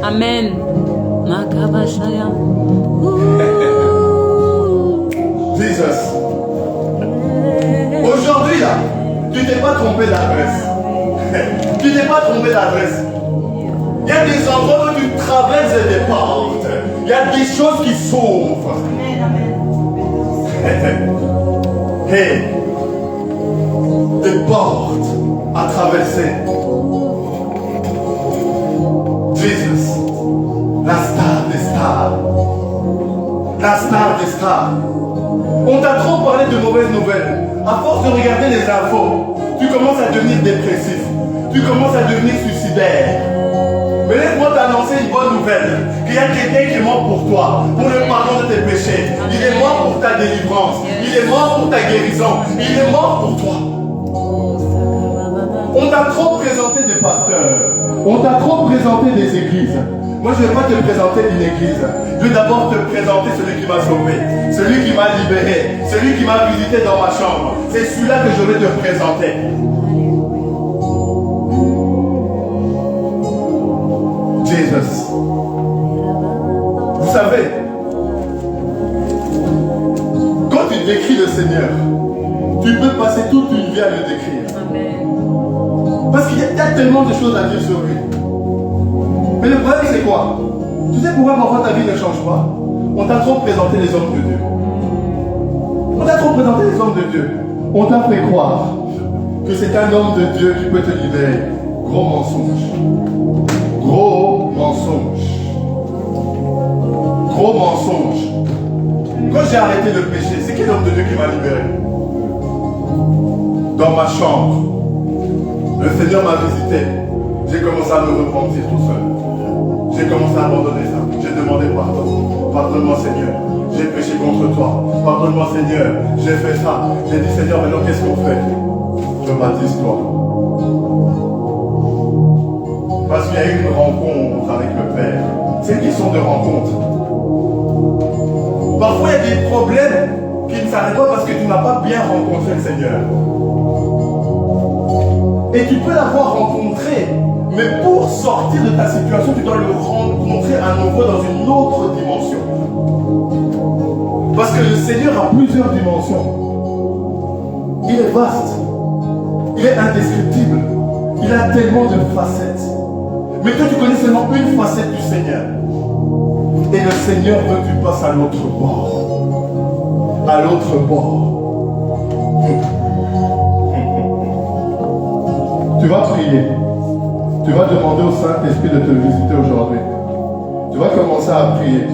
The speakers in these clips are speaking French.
Amen. Jesus. Aujourd'hui là, tu t'es pas trompé d'adresse. Tu t'es pas trompé d'adresse. Il y a des endroits où tu traverses des portes. Il y a des choses qui s'ouvrent. Hey, des portes à traverser. Jesus, la star des stars. La star des stars. On t'a trop parlé de mauvaises nouvelles. À force de regarder les infos, tu commences à devenir dépressif. Tu commences à devenir suicidaire. Mais laisse-moi t'annoncer une bonne nouvelle. Qu'il y a quelqu'un qui est mort pour toi, pour le pardon de tes péchés. Il est mort pour ta délivrance. Il est mort pour ta guérison. Il est mort pour toi. On t'a trop présenté des pasteurs. On t'a trop présenté des églises. Moi, je ne vais pas te présenter une église. Je vais d'abord te présenter celui qui m'a sauvé, celui qui m'a libéré, celui qui m'a visité dans ma chambre. C'est celui-là que je vais te présenter. Jesus. Vous savez, quand tu décris le Seigneur, tu peux passer toute une vie à le décrire. Parce qu'il y a tellement de choses à dire sur lui. Mais le problème c'est quoi? Tu sais pourquoi parfois ta vie ne change pas? On t'a trop présenté les hommes de Dieu. On t'a trop présenté les hommes de Dieu. On t'a fait croire que c'est un homme de Dieu qui peut te libérer. Gros mensonge. Gros mensonge. Gros mensonge. Quand j'ai arrêté le péché, c'est quel homme de Dieu qui m'a libéré? Dans ma chambre, le Seigneur m'a visité. J'ai commencé à me repentir tout seul. J'ai commencé à abandonner ça. J'ai demandé pardon. Pardonne-moi Seigneur. J'ai péché contre toi. Pardonne-moi Seigneur. J'ai fait ça. J'ai dit Seigneur, maintenant qu'est-ce qu'on fait? Je baptise toi. Parce qu'il y a eu une rencontre avec le Père. C'est une question de rencontre. Parfois il y a des problèmes qui ne s'arrêtent pas parce que tu n'as pas bien rencontré le Seigneur. Et tu peux l'avoir rencontré, mais pour sortir de ta situation, tu dois le rencontrer à nouveau dans une autre dimension. Parce que le Seigneur a plusieurs dimensions. Il est vaste. Il est indescriptible. Il a tellement de facettes. Mais toi, tu connais seulement une facette du Seigneur. Et le Seigneur veut que tu passes à l'autre bord. À l'autre bord. Tu vas prier. Tu vas demander au Saint-Esprit de te visiter aujourd'hui. Tu vas commencer à prier.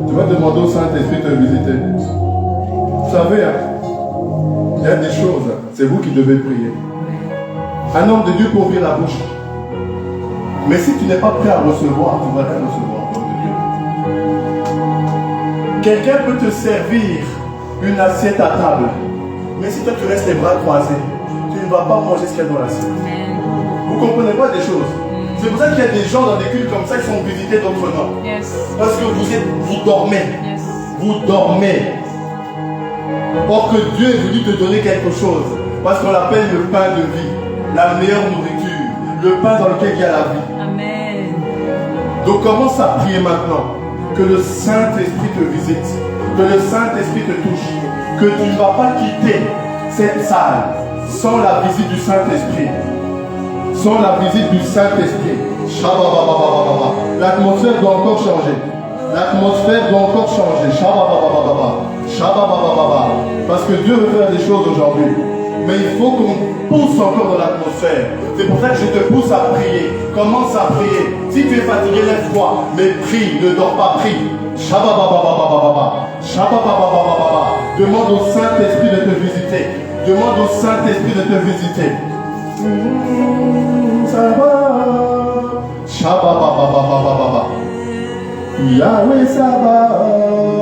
Tu vas demander au Saint-Esprit de te visiter. Vous savez, hein, il y a des choses, c'est vous qui devez prier. Un homme de Dieu peut ouvrir la bouche. Mais si tu n'es pas prêt à recevoir, tu ne vas rien recevoir, homme de Dieu. Quelqu'un peut te servir une assiette à table. Mais si toi tu restes les bras croisés, tu ne vas pas manger ce qu'il y a dans l'assiette. Vous ne comprenez pas des choses. C'est pour ça qu'il y a des gens dans des cultes comme ça qui sont visités d'autres noms. Parce que vous dormez. Vous dormez. Or que Dieu est venu te donner quelque chose. Parce qu'on l'appelle le pain de vie. La meilleure nourriture. Le pain dans lequel il y a la vie. Amen. Donc commence à prier maintenant. Que le Saint-Esprit te visite. Que le Saint-Esprit te touche. Que tu ne vas pas quitter cette salle sans la visite du Saint-Esprit. Sans la visite du Saint-Esprit. L'atmosphère doit encore changer. L'atmosphère doit encore changer. Parce que Dieu veut faire des choses aujourd'hui. Mais il faut qu'on pousse encore dans l'atmosphère. C'est pour ça que je te pousse à prier. Commence à prier. Si tu es fatigué, lève-toi. Mais prie, ne dors pas, prie. Demande au Saint-Esprit de te visiter. Demande au Saint-Esprit de te visiter. Yahweh Sabaoth.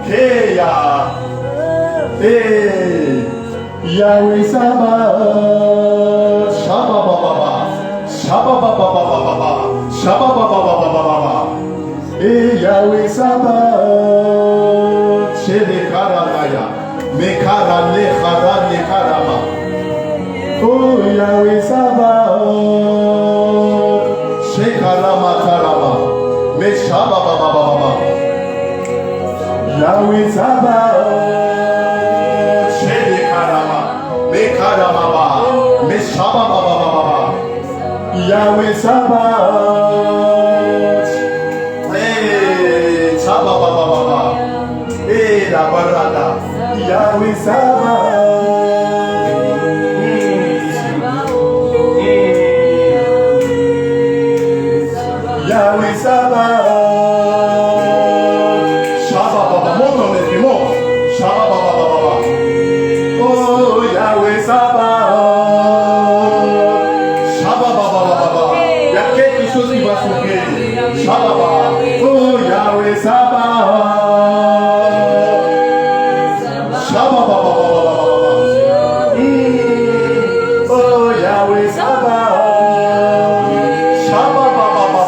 Keya. Yahweh Sabaoth. Yahweh Sabaoth. Shele Karanaya. Mekarane Karane Karama. Oh Yahweh Sabaoth. Sabaoth. Shede Karama. Me Karamaba. Me Shabababababa. Yahweh Sabaoth. Hey, Shabababababa. Hey, la barada. Yahweh Sabaoth. Yahweh Sabaoth. Shabababa. Monte ton esprit, monte. Shabababababa. Oh, Yahweh Sabaoth. Shabababababa. Il y a quelque chose qui va s'ouvrir. Shababa. Oh, Yahweh Sabaoth. Shabababababa. Oh, Yahweh Sabaoth. Shabababababa.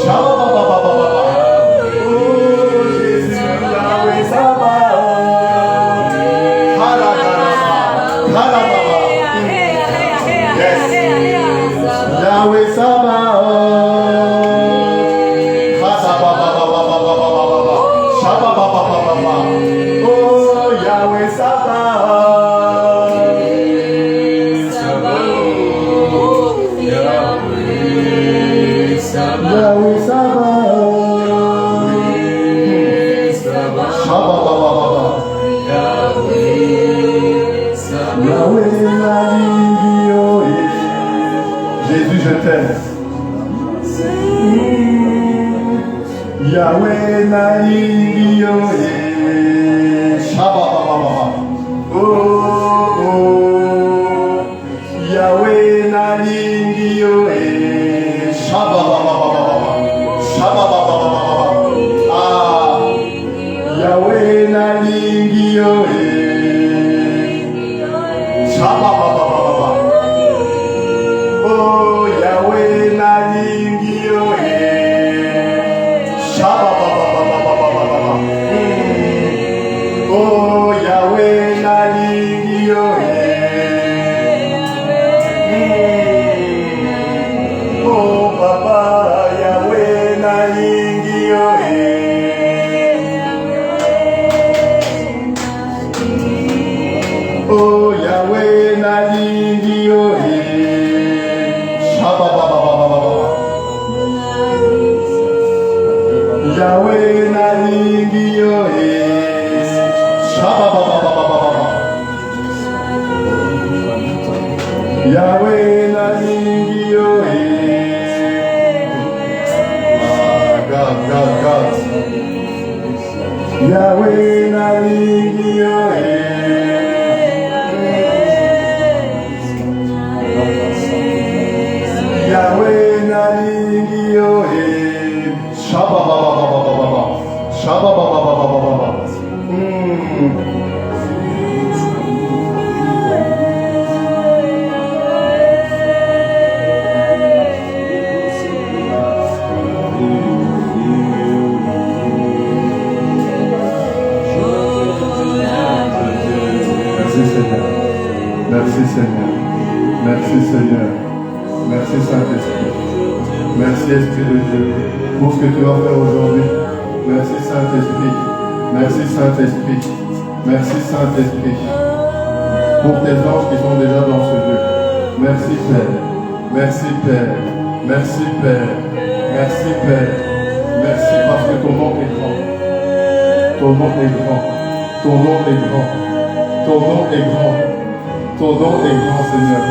Shabababababa. Oh, Jésus, Yahweh Sabaoth. Harakarama. Harababa. Yes. Yahweh Sabaoth. Harababababababa. Shabababababa. Oh, Yahweh Sabaoth. Yahweh Sabaoth. Shabababababa. Yahweh Nalingioé. Jésus, je t'aime. Yahweh Nalingioé. Shabababababa. Oh, oh. Yahweh Nalingioé. Shabababababa. Shabababababa. Ah. Yahweh Nalingioé. Shabababababa. Oh, Yahweh Nalingioé. Shabababababa. Oh, Yahweh Nalingioé. Oh, Papa, Yahweh Nalingioé. Oh, Yahweh Nalingioé. Shabababababa. Yahweh Nalingioé. Shabababababa. Yahweh Nalingioé. God. Yahweh Nalingioé. Yahweh Nalingioé. Shababababababa. Shababababababa. Merci Seigneur. Merci Seigneur. Merci Saint-Esprit. Merci Esprit de Dieu pour ce que tu vas faire aujourd'hui. Merci Saint-Esprit. Merci Saint-Esprit. Merci Saint-Esprit pour tes anges qui sont déjà dans ce lieu. Merci Père. Merci Père. Merci Père. Merci Père. Merci parce que ton nom est grand. Ton nom est grand. Ton nom est grand. Ton nom est grand. Ton nom est grand, Seigneur.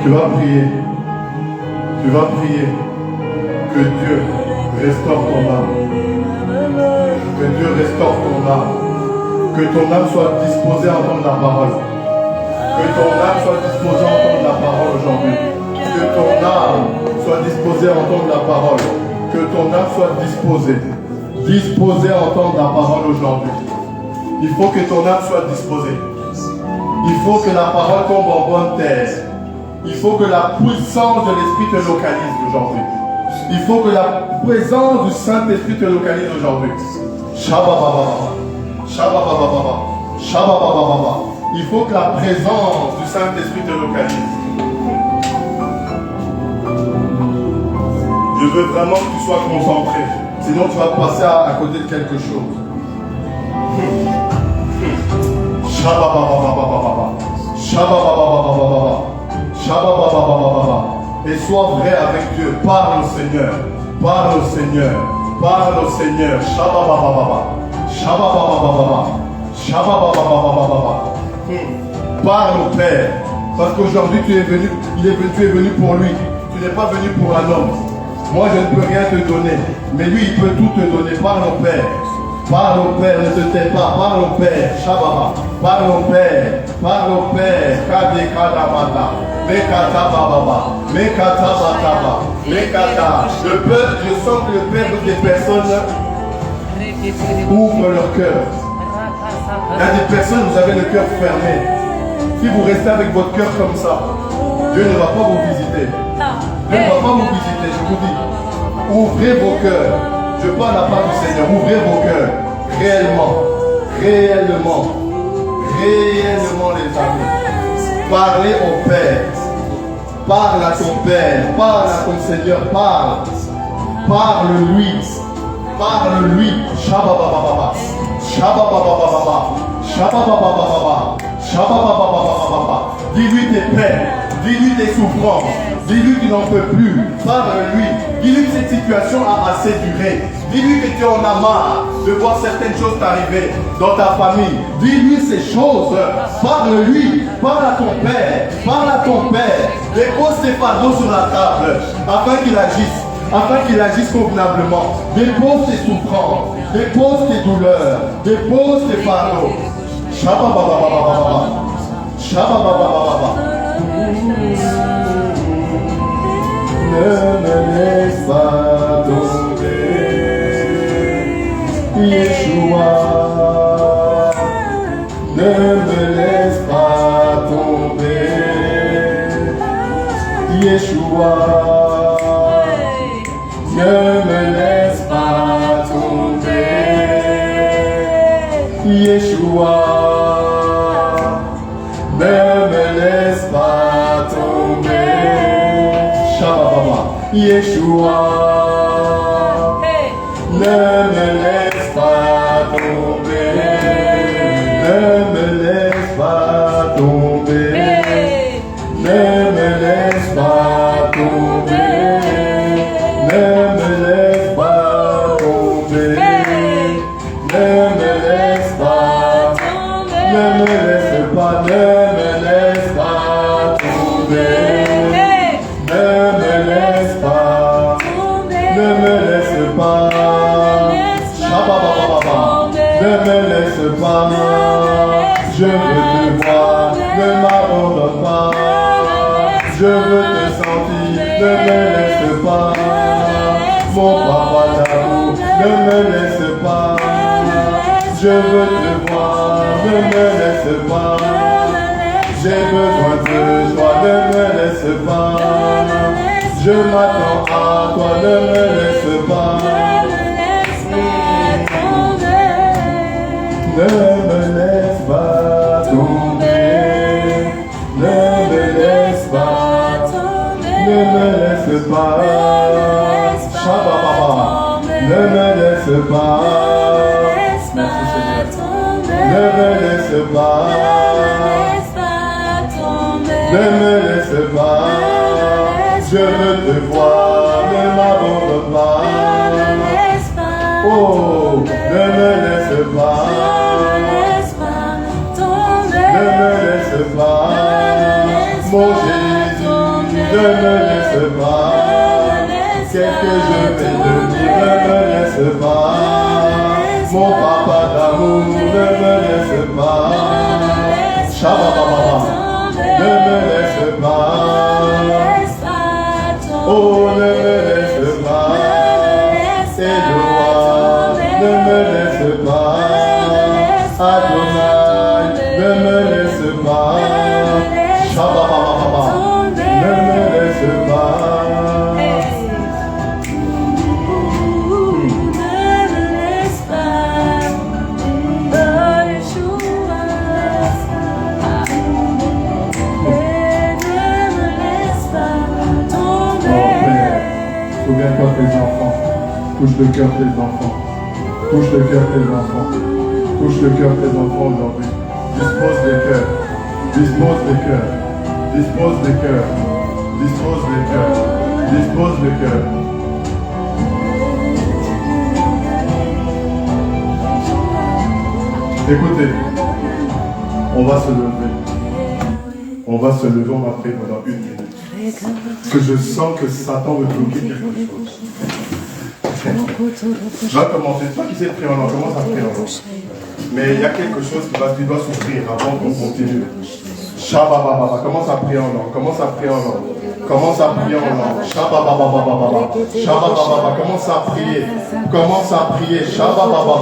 Tu vas prier. Tu vas prier que Dieu restaure ton âme. Que Dieu restaure ton âme. Que ton âme soit disposée à entendre la parole. Que ton âme soit disposée à entendre la parole aujourd'hui. Que ton âme soit disposée à entendre la parole. Que ton âme soit disposée à entendre la parole aujourd'hui. Il faut que ton âme soit disposée. Il faut que la parole tombe en bonne terre. Il faut que la puissance de l'Esprit te localise aujourd'hui. Il faut que la présence du Saint-Esprit te localise aujourd'hui. Shababababa. Shababababa. Shababababa. Il faut que la présence du Saint-Esprit te localise. Je veux vraiment que tu sois concentré. Sinon, tu vas passer à côté de quelque chose. Et sois vrai avec Dieu. Parle au Seigneur. Parle au Seigneur. Parle au Seigneur. Parle au Père. Parce qu'aujourd'hui, tu es venu pour lui. Tu n'es pas venu pour un homme. Moi, je ne peux rien te donner. Mais lui, il peut tout te donner. Parle au Père. Parle au Père, ne te tais pas. Parle au Père. Shababa. Parle au Père. Parle au Père. Kadekadabata. Mekata bababa. Mekata bataba. Mekata. Le peuple, je sens que le Père des personnes ouvre leur cœur. Il y a des personnes, vous avez le cœur fermé. Si vous restez avec votre cœur comme ça, Dieu ne va pas vous visiter. Dieu ne va pas vous visiter, je vous dis. Ouvrez vos cœurs. Je parle à la part du Seigneur. Ouvrez vos cœurs. Réellement. Réellement. Réellement, les amis. Parlez au Père. Parle à ton Père. Parle à ton Seigneur. Parle. Parle-lui. Parle-lui. Shababababa. Shababababa. Shababababa. Shababababa. Dis-lui tes peines. Dis-lui tes souffrances. Dis-lui que tu n'en peux plus. Parle-lui. Dis-lui que cette situation a assez duré. Dis-lui que tu en as marre de voir certaines choses t'arriver dans ta famille. Dis-lui ces choses. Parle-lui. Parle à ton Père. Parle à ton Père. Dépose tes fardeaux sur la table afin qu'il agisse. Afin qu'il agisse convenablement. Dépose tes souffrances. Dépose tes douleurs. Dépose tes fardeaux. Shabababababa. Shabababababa. Ne me laisse pas tomber, Yeshua. Ne me laisse pas tomber, Yeshua. Ne me laisse pas tomber, Yeshua. Ne me laisse pas tomber. Yeshua, ne me laisse pas tomber, ne me laisse pas tomber, ne me laisse pas tomber, ne me laisse pas tomber, ne me laisse pas, ne me laisse pas, ne me laisse pas tomber. Ne me laisse pas, Shababababa, ne me laisse pas, je veux te voir, ne m'abandonne pas, je veux te sentir, ne me laisse pas, mon papa d'amour, ne me laisse pas, je veux te voir, ne me laisse pas, j'ai besoin de toi, ne me laisse pas. Je m'attends à toi, ne me laisse pas. Ne me laisse pas tomber. Ne me laisse pas. Ne me laisse pas. Shabababa. Ne me laisse pas. Merci Seigneur. Ne me laisse pas. Ne me laisse pas. Je veux te voir, ne m'abandonne pas. Oh, ne me laisse pas. Ne me laisse pas. Mon Jésus, ne me laisse pas. Qu'est-ce que je vais devenir, ne me laisse pas. Mon papa d'amour, ne me laisse pas. Shabababa, ne me laisse pas. Oh, ne me laisse pas, Eloa, ne me laisse pas, Adonai, ne me laisse pas, Shababababa, ne me laisse pas. Touche le cœur de tes enfants. Touche le cœur de tes enfants. Touche le cœur de tes enfants aujourd'hui. Dispose des cœurs. Dispose des cœurs. Dispose des cœurs. Dispose des cœurs. Dispose des cœurs. Écoutez, on va se lever. On va se lever, on va prier pendant 1 minute. Parce que je sens que Satan veut bloquer quelque chose. Va commencer. Toi qui sais prier en langue, commence à prier en langue. Mais il y a quelque chose qui doit s'ouvrir avant qu'on continue. Shabababa, commence à prier en langue. Commence à prier en langue. Commence à prier en langue. Shabababa, Shabababa, commence à prier. Commence à prier. Shabababa,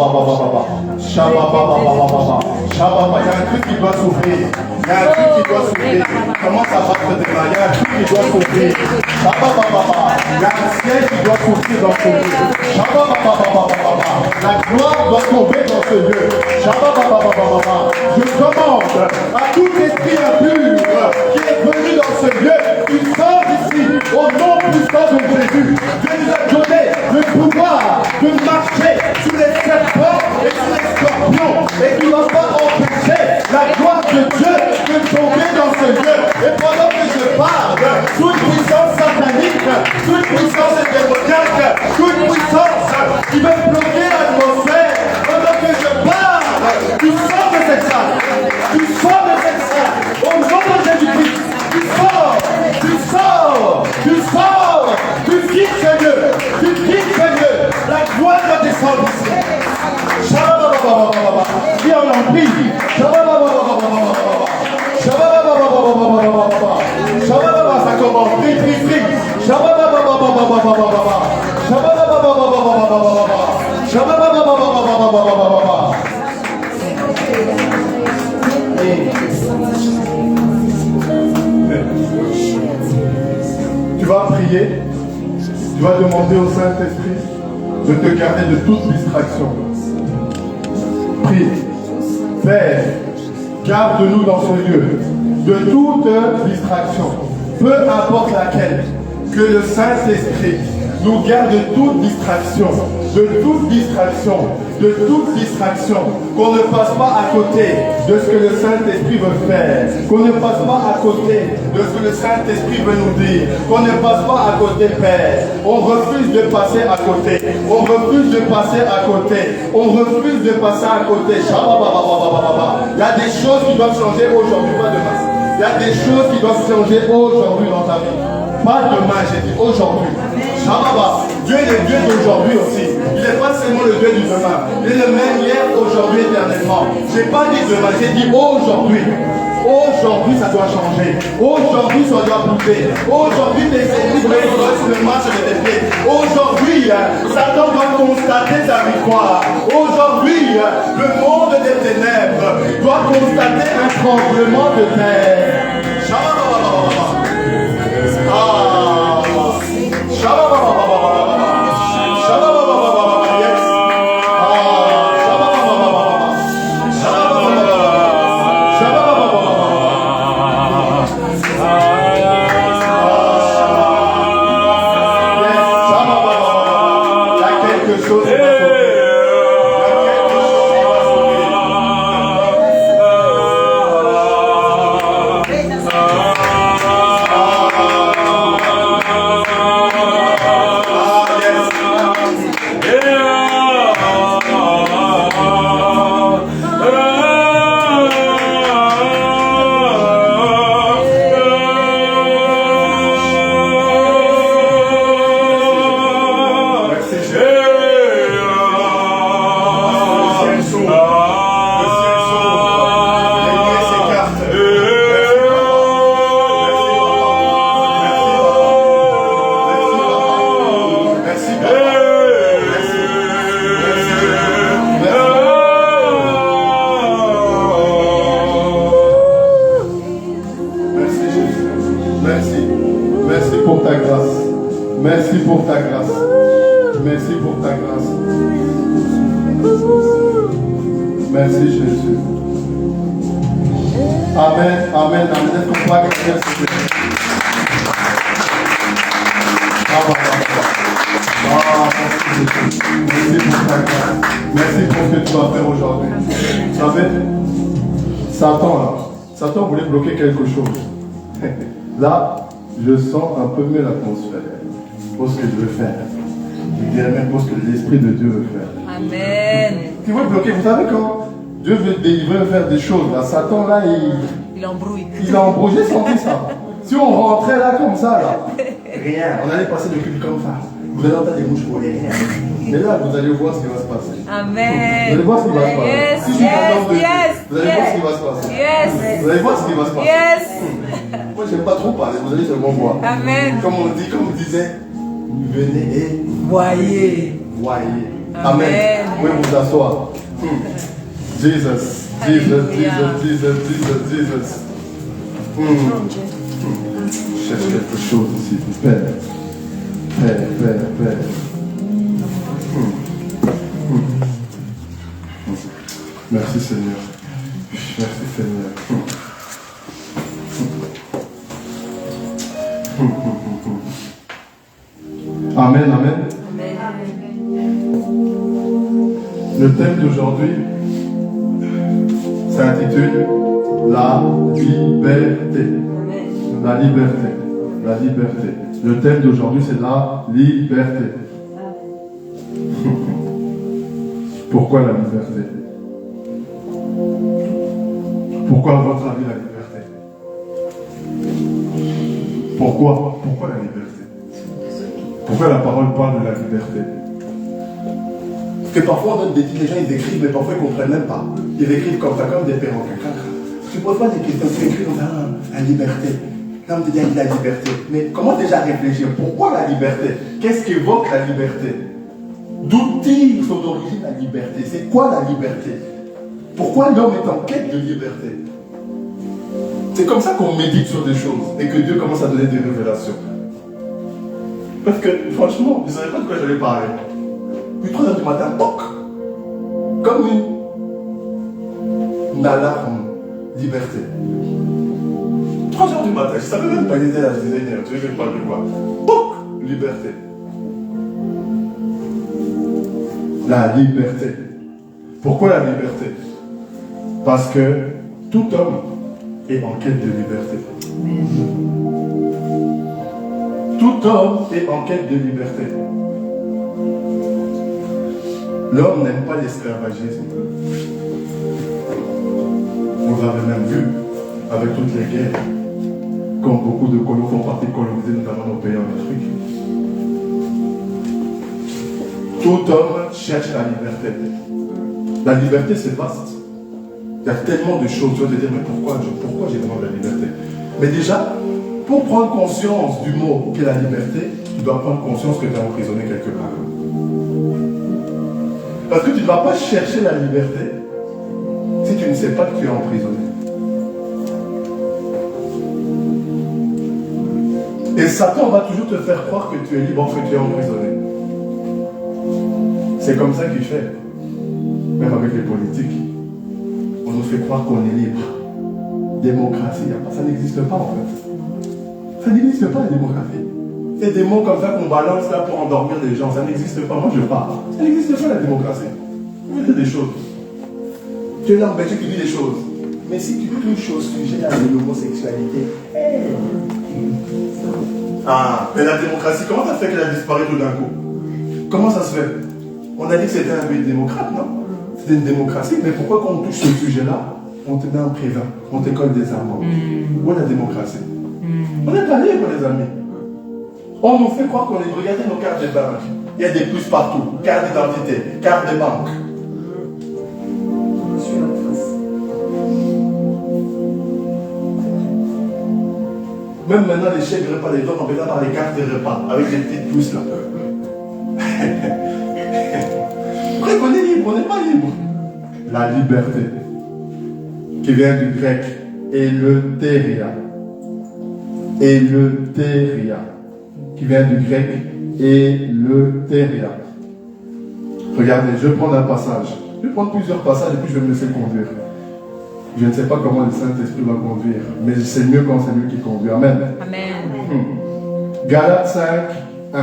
Shabababa, Shabababa. Il y a un truc qui doit s'ouvrir. Il y a un truc qui doit s'ouvrir. Commence à battre des mains. Il y a un truc qui doit s'ouvrir. Shabababa. Il y a un ciel qui doit s'ouvrir dans ce lieu. Shabababa. La gloire doit tomber dans ce lieu. Shabababa. Je commande à tout esprit impur qui est venu dans ce lieu, il sort d'ici au nom puissant de Jésus. Dieu nous a donné le pouvoir de marcher sous les serpents et sous les scorpions et qui ne va pas empêcher la gloire de Dieu de tomber dans ce lieu. Et pendant que je parle, toute puissance satanique, toute puissance démoniaque, toute puissance qui veut bloquer l'atmosphère, pendant que je parle, tu sors de cette salle. Tu sors de cette salle. Au nom de Jésus-Christ, tu sors, tu sors, tu sors, tu quittes ce lieu, tu quittes ce lieu. La gloire va descendre ici. Shababababababa, qui en prie. Shababababababa, Shababababababa, Shabababa, ça commence, prie. Shababababababa, Shababababababa, Shababababababa. Tu vas prier, tu vas demander au Saint-Esprit de te garder de toute distraction. Prie, Père, garde-nous dans ce lieu de toute distraction, peu importe laquelle, que le Saint-Esprit nous garde de toute distraction, qu'on ne passe pas à côté de ce que le Saint-Esprit veut faire, qu'on ne passe pas à côté de ce que le Saint-Esprit veut nous dire, qu'on ne passe pas à côté, Père. On refuse de passer à côté, on refuse de passer à côté, on refuse de passer à côté. Il y a des choses qui doivent changer aujourd'hui, pas demain. Il y a des choses qui doivent changer aujourd'hui dans ta vie. Pas demain, j'ai dit aujourd'hui. Shababa, Dieu est le Dieu d'aujourd'hui aussi. Il n'est pas seulement le Dieu du demain. Il est le même hier, aujourd'hui, éternellement. Je n'ai pas dit demain, j'ai dit aujourd'hui. Aujourd'hui, ça doit changer. Aujourd'hui, ça doit bouger. Aujourd'hui, tes esprits doivent se marcher sur tes pieds. Aujourd'hui, Satan doit constater sa victoire. Aujourd'hui, le monde des ténèbres doit constater un tremblement de terre. Shababa. vas faire aujourd'hui. Vous savez, Satan voulait bloquer quelque chose. Là, je sens un peu mieux l'atmosphère. Pour ce que je veux faire. Je dirais même pour ce que l'Esprit de Dieu veut faire. Amen. Qui veut bloquer. Vous savez quand Dieu veut délivrer, faire des choses, là, Satan là, il embrouille. Il a embrouillé, j'ai senti ça. Si on rentrait là comme ça, là, rien. On allait passer le culte comme ça. Vous allez entendre des mouches voler. Mais là, vous allez voir ce qui va se passer. Amen. Vous allez voir ce qui va se passer. Yes, Si je suis content de Dieu, yes, vous allez voir ce qui va se passer. Yes. Vous allez voir ce qui va se passer. Yes. Moi, j'aime pas trop parler, vous allez seulement voir. Amen. Comme on dit, comme on disait, venez et voyez. Voyez. Amen. Amen. Vous pouvez vous asseoir. Jesus, Jesus, Jesus, Jesus, Jesus, Jesus. Cherche quelque chose ici, Père. Père. Merci Seigneur. Merci Seigneur. Amen, amen. Le thème d'aujourd'hui s'intitule La liberté. La liberté. La liberté. Le thème d'aujourd'hui c'est la liberté. Pourquoi la liberté? Pourquoi à votre avis la liberté? Pourquoi la liberté? Pourquoi la parole parle de la liberté? Parce que parfois on donne des titres, les gens ils écrivent, mais parfois ils ne comprennent même pas. Ils écrivent comme ça, comme des perroquets. Tu ne poses pas des questions, tu écris la liberté. Là on te dit la liberté. Mais comment déjà réfléchir? Pourquoi la liberté? Qu'est-ce qu'évoque la liberté? D'où tire son origine la liberté? C'est quoi la liberté? Pourquoi l'homme est en quête de liberté? C'est comme ça qu'on médite sur des choses et que Dieu commence à donner des révélations. Parce que franchement, je ne savais pas de quoi j'allais parler. Puis 3 heures du matin, toc, comme une alarme liberté. 3 heures du matin, je ne savais même pas qu'il était là, je disais, tu veux que je parle de quoi? Toc, liberté. La liberté. Pourquoi la liberté? Parce que tout homme est en quête de liberté. Tout homme est en quête de liberté. L'homme n'aime pas l'esclavagisme. Vous avez même vu, avec toutes les guerres, quand beaucoup de colons font partie de coloniser notamment nos pays en Afrique. Tout homme cherche la liberté. La liberté, c'est vaste. Il y a tellement de choses. Tu vas te dire, mais pourquoi j'ai besoin de la liberté? Mais déjà, pour prendre conscience du mot qu'est la liberté, tu dois prendre conscience que tu es emprisonné quelque part. Parce que tu ne vas pas chercher la liberté si tu ne sais pas que tu es emprisonné. Et Satan va toujours te faire croire que tu es libre, que tu es emprisonné. C'est comme ça qu'il fait. Même avec les politiques. On nous fait croire qu'on est libre. Démocratie, ça n'existe pas en fait. Ça n'existe pas la démocratie. C'est des mots comme ça qu'on balance là pour endormir les gens. Ça n'existe pas. Moi je parle. Ça n'existe pas la démocratie. On dit des choses. Tu es là en Belgique, tu dis des choses. Mais si tu touches au sujet de l'homosexualité, mais la démocratie, comment ça se fait qu'elle a disparu tout d'un coup? Comment ça se fait? On a dit que c'était un pays démocrate, non? C'était une démocratie, mais pourquoi quand on touche ce sujet-là, on te met en prison, on te colle des armes? Où est la démocratie? On n'est pas libre, les amis. On nous fait croire qu'on est... Regardez nos cartes de banque. Il y a des puces partout. Carte d'identité, carte de banque. Même maintenant, les chèques repas, les gens ont besoin par les cartes de repas, avec des petites puces là. Bref, on est libre, on n'est pas libre. La liberté, qui vient du grec, eleutheria. Eleutheria, qui vient du grec, eleutheria. Regardez, je vais prendre un passage. Je vais prendre plusieurs passages et puis je vais me laisser conduire. Je ne sais pas comment le Saint-Esprit va conduire, mais c'est mieux quand c'est lui qui conduit. Amen. Amen. Galates 5, 1.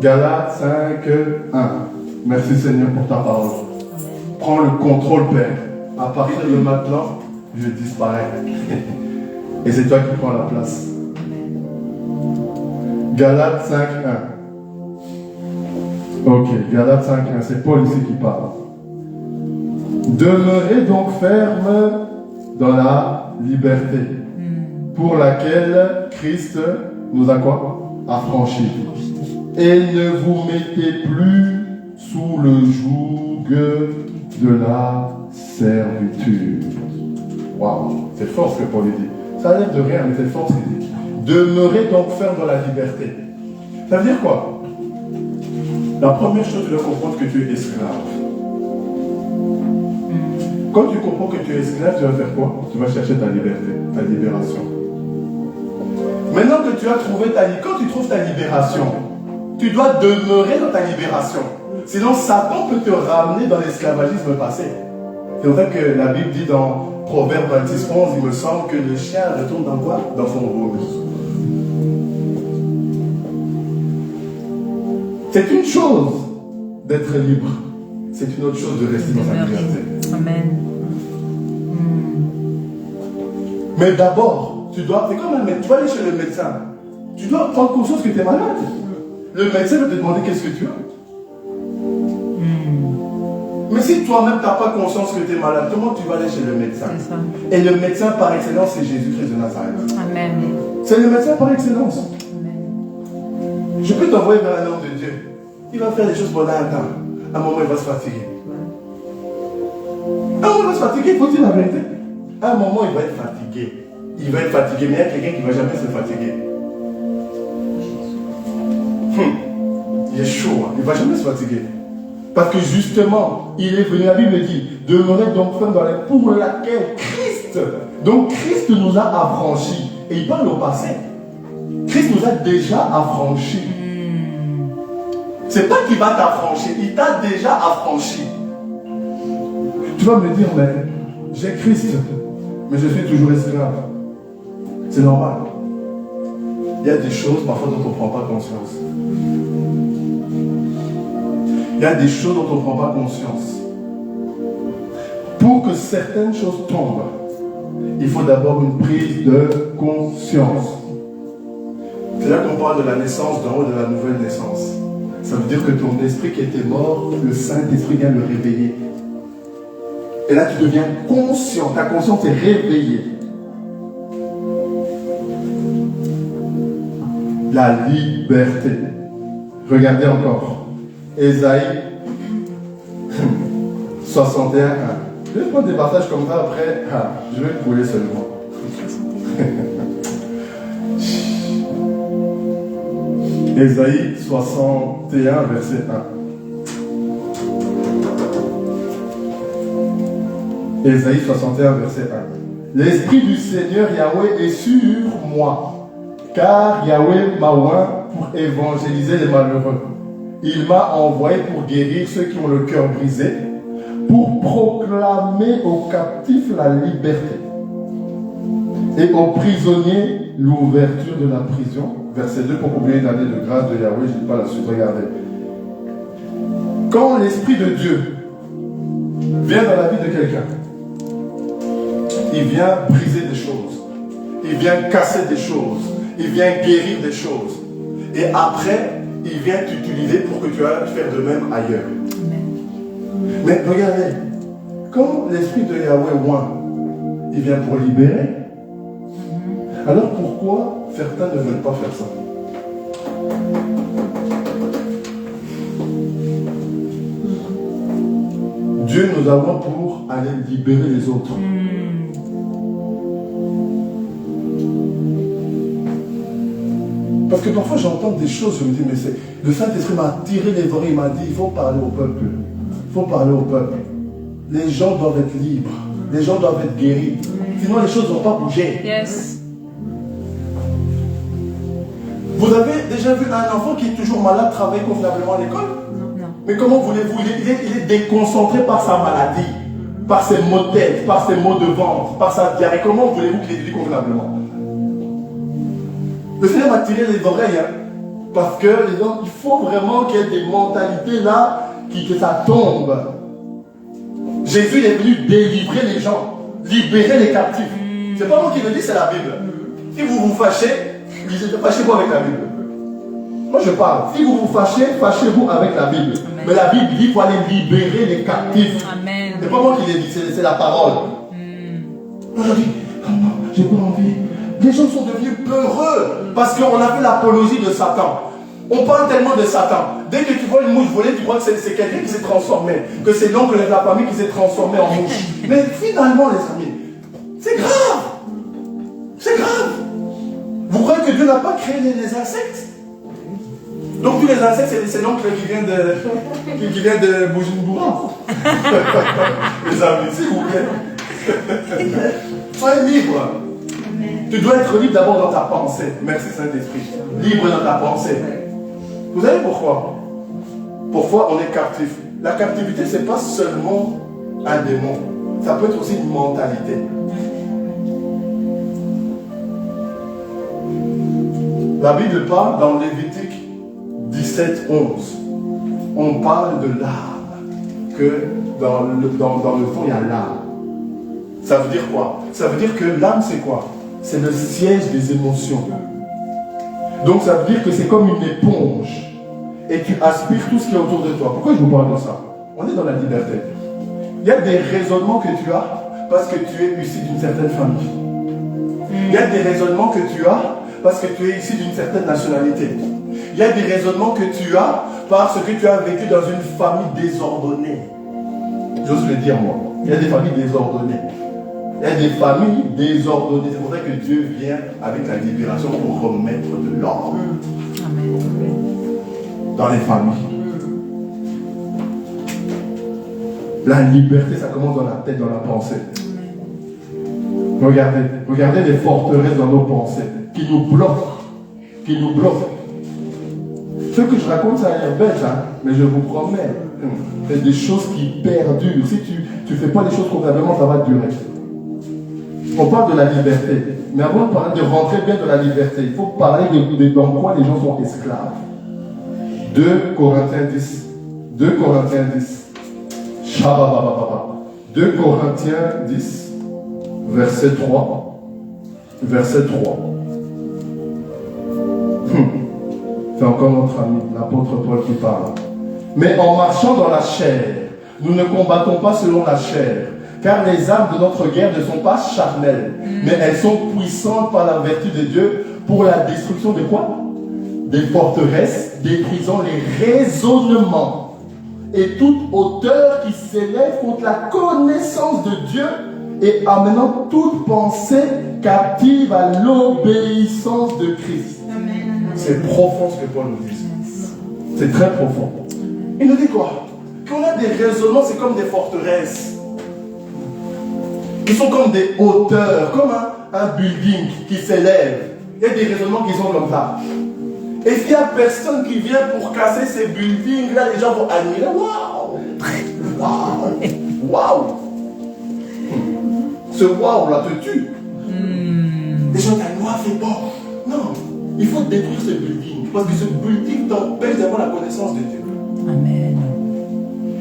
Galates 5, 1. Merci Seigneur pour ta parole. Prends le contrôle, Père. À partir de maintenant, je disparais. Et c'est toi qui prends la place. Galates 5.1. Ok, Galates 5.1, c'est Paul ici qui parle. Demeurez donc ferme dans la liberté pour laquelle Christ nous a quoi? Affranchis. Et ne vous mettez plus sous le joug de la servitude. Waouh, c'est fort ce que Paul dit. Ça a l'air de rien, mais c'est fort ce qu'il dit. Demeurez donc ferme dans la liberté. Ça veut dire quoi? La première chose, tu dois comprendre que tu es esclave. Quand tu comprends que tu es esclave, tu vas faire quoi? Tu vas chercher ta liberté, ta libération. Maintenant que tu as trouvé quand tu trouves ta libération, tu dois demeurer dans ta libération. Sinon, Satan peut te ramener dans l'esclavagisme passé. C'est pour ça que la Bible dit dans Proverbe 26:11, il me semble que le chien retourne dans quoi? Dans son vomi. C'est une chose d'être libre. C'est une autre chose de rester dans sa liberté. Amen. Mais d'abord, tu dois, c'est comme un médecin, tu vas aller chez le médecin. Tu dois prendre conscience que tu es malade. Le médecin va te demander qu'est-ce que tu as. Mais si toi-même tu n'as pas conscience que tu es malade, comment tu vas aller chez le médecin? Et le médecin par excellence, c'est Jésus-Christ de Nazareth. Amen. C'est le médecin par excellence. Amen. Je peux t'envoyer vers un homme de Dieu. Il va faire des choses pendant un temps. À un moment, il va se fatiguer. À un moment, il va se fatiguer, il faut dire la vérité. À un moment, il va être fatigué. Il va être fatigué, mais il y a quelqu'un qui ne va jamais se fatiguer. Il est chaud, hein. Il ne va jamais se fatiguer. Parce que justement, il est venu, la Bible dit, demeurez donc ferme dans les pour laquelle Christ, donc Christ nous a affranchis. Et il parle au passé. Christ nous a déjà affranchis. C'est pas qu'il va t'affranchir, il t'a déjà affranchi. Tu vas me dire, mais j'ai Christ, mais je suis toujours esclave. C'est normal. Il y a des choses parfois dont on ne prend pas conscience. Il y a des choses dont on ne prend pas conscience. Pour que certaines choses tombent, il faut d'abord une prise de conscience. C'est là qu'on parle de la naissance d'en haut, de la nouvelle naissance. Ça veut dire que ton esprit qui était mort, le Saint-Esprit vient le réveiller. Et là, tu deviens conscient. Ta conscience est réveillée. La liberté. Regardez encore. Ésaïe 61. Je vais prendre des partages comme ça après. Je vais le couler seulement. Ésaïe 61, verset 1. Ésaïe 61, verset 1. L'Esprit du Seigneur Yahweh est sur moi, car Yahweh m'a oint pour évangéliser les malheureux. Il m'a envoyé pour guérir ceux qui ont le cœur brisé, pour proclamer aux captifs la liberté et aux prisonniers l'ouverture de la prison. Verset 2, pour combler une année de grâce de Yahweh, je ne dis pas la suite, regardez. Quand l'Esprit de Dieu vient dans la vie de quelqu'un, il vient briser des choses, il vient casser des choses, il vient guérir des choses. Et après, il vient t'utiliser pour que tu ailles faire de même ailleurs. Mais regardez, quand l'Esprit de Yahweh oint, il vient pour libérer. Alors pourquoi certains ne veulent pas faire ça? Dieu nous a oint pour aller libérer les autres. Parce que parfois j'entends des choses, je me dis, mais c'est le Saint-Esprit m'a tiré les oreilles, il m'a dit, il faut parler au peuple. Il faut parler au peuple. Les gens doivent être libres. Les gens doivent être guéris. Sinon les choses ne vont pas bouger. Yes. Vous avez déjà vu un enfant qui est toujours malade travailler convenablement à l'école? Non. Mais comment voulez-vous? Il est déconcentré par sa maladie, par ses maux de tête, par ses maux de ventre, par sa diarrhée. Comment voulez-vous qu'il étudie convenablement? Le Seigneur m'a tiré les oreilles, hein, parce que les hommes, il faut vraiment qu'il y ait des mentalités là, que ça tombe. Jésus il est venu délivrer les gens, libérer les captifs. C'est pas moi qui le dis, c'est la Bible. Si vous vous fâchez, fâchez-vous avec la Bible. Moi je parle. Si vous vous fâchez, fâchez-vous avec la Bible. Amen. Mais la Bible dit qu'il faut aller libérer les captifs. Amen. C'est pas moi qui l'ai dit, c'est la parole. Moi je dis, oh non, j'ai pas envie. Les gens sont devenus peureux parce qu'on a fait l'apologie de Satan. On parle tellement de Satan. Dès que tu vois une mouche voler, tu crois que c'est quelqu'un qui s'est transformé, que c'est l'oncle de la famille qui s'est transformé en mouche. Mais finalement, les amis, c'est grave. C'est grave. Vous croyez que Dieu n'a pas créé les insectes? Donc tous les insectes, c'est l'oncle qui vient de Bujumbura. Les amis, s'il vous plaît. Soyez libres. Tu dois être libre d'abord dans ta pensée. Merci Saint-Esprit. Libre dans ta pensée. Vous savez pourquoi? Pourquoi on est captif? La captivité, ce n'est pas seulement un démon. Ça peut être aussi une mentalité. La Bible parle dans Lévitique 17:11. On parle de l'âme. Que dans le fond, il y a l'âme. Ça veut dire quoi? Ça veut dire que l'âme, c'est quoi? C'est le siège des émotions. Donc ça veut dire que c'est comme une éponge. Et tu aspires tout ce qui est autour de toi. Pourquoi je vous parle de ça? On est dans la liberté. Il y a des raisonnements que tu as parce que tu es issu d'une certaine famille. Il y a des raisonnements que tu as parce que tu es issu d'une certaine nationalité. Il y a des raisonnements que tu as parce que tu as vécu dans une famille désordonnée. J'ose le dire moi. Il y a des familles désordonnées. Il y a des familles désordonnées. C'est pour ça que Dieu vient avec la libération pour remettre de l'ordre dans les familles. La liberté, ça commence dans la tête, dans la pensée. Regardez les forteresses dans nos pensées qui nous bloquent. Ce que je raconte, ça a l'air bête, hein, mais je vous promets, c'est des choses qui perdurent. Si tu ne fais pas les choses convenablement, ça va durer. On parle de la liberté, mais avant de rentrer bien dans la liberté, il faut parler de dans quoi les gens sont esclaves. 2 Corinthiens 10. 2 Corinthiens 10. 2 Corinthiens 10, verset 3. Verset 3. C'est encore notre ami, l'apôtre Paul qui parle. Mais en marchant dans la chair, nous ne combattons pas selon la chair, car les armes de notre guerre ne sont pas charnelles, mais elles sont puissantes par la vertu de Dieu pour la destruction de quoi? Des forteresses, détruisant les raisonnements et toute hauteur qui s'élève contre la connaissance de Dieu et amenant toute pensée captive à l'obéissance de Christ. C'est profond ce que Paul nous dit. C'est très profond. Il nous dit quoi? Qu'on a des raisonnements, c'est comme des forteresses. Ils sont comme des hauteurs, comme un building qui s'élève. Il y a des raisonnements qui sont comme ça. Et s'il n'y a personne qui vient pour casser ces buildings, là, les gens vont admirer. Waouh! Waouh! Waouh! Ce waouh là te tue. Les gens t'admirent, c'est bon. Non, il faut détruire ce building. Parce que ce building t'empêche d'avoir la connaissance de Dieu. Amen.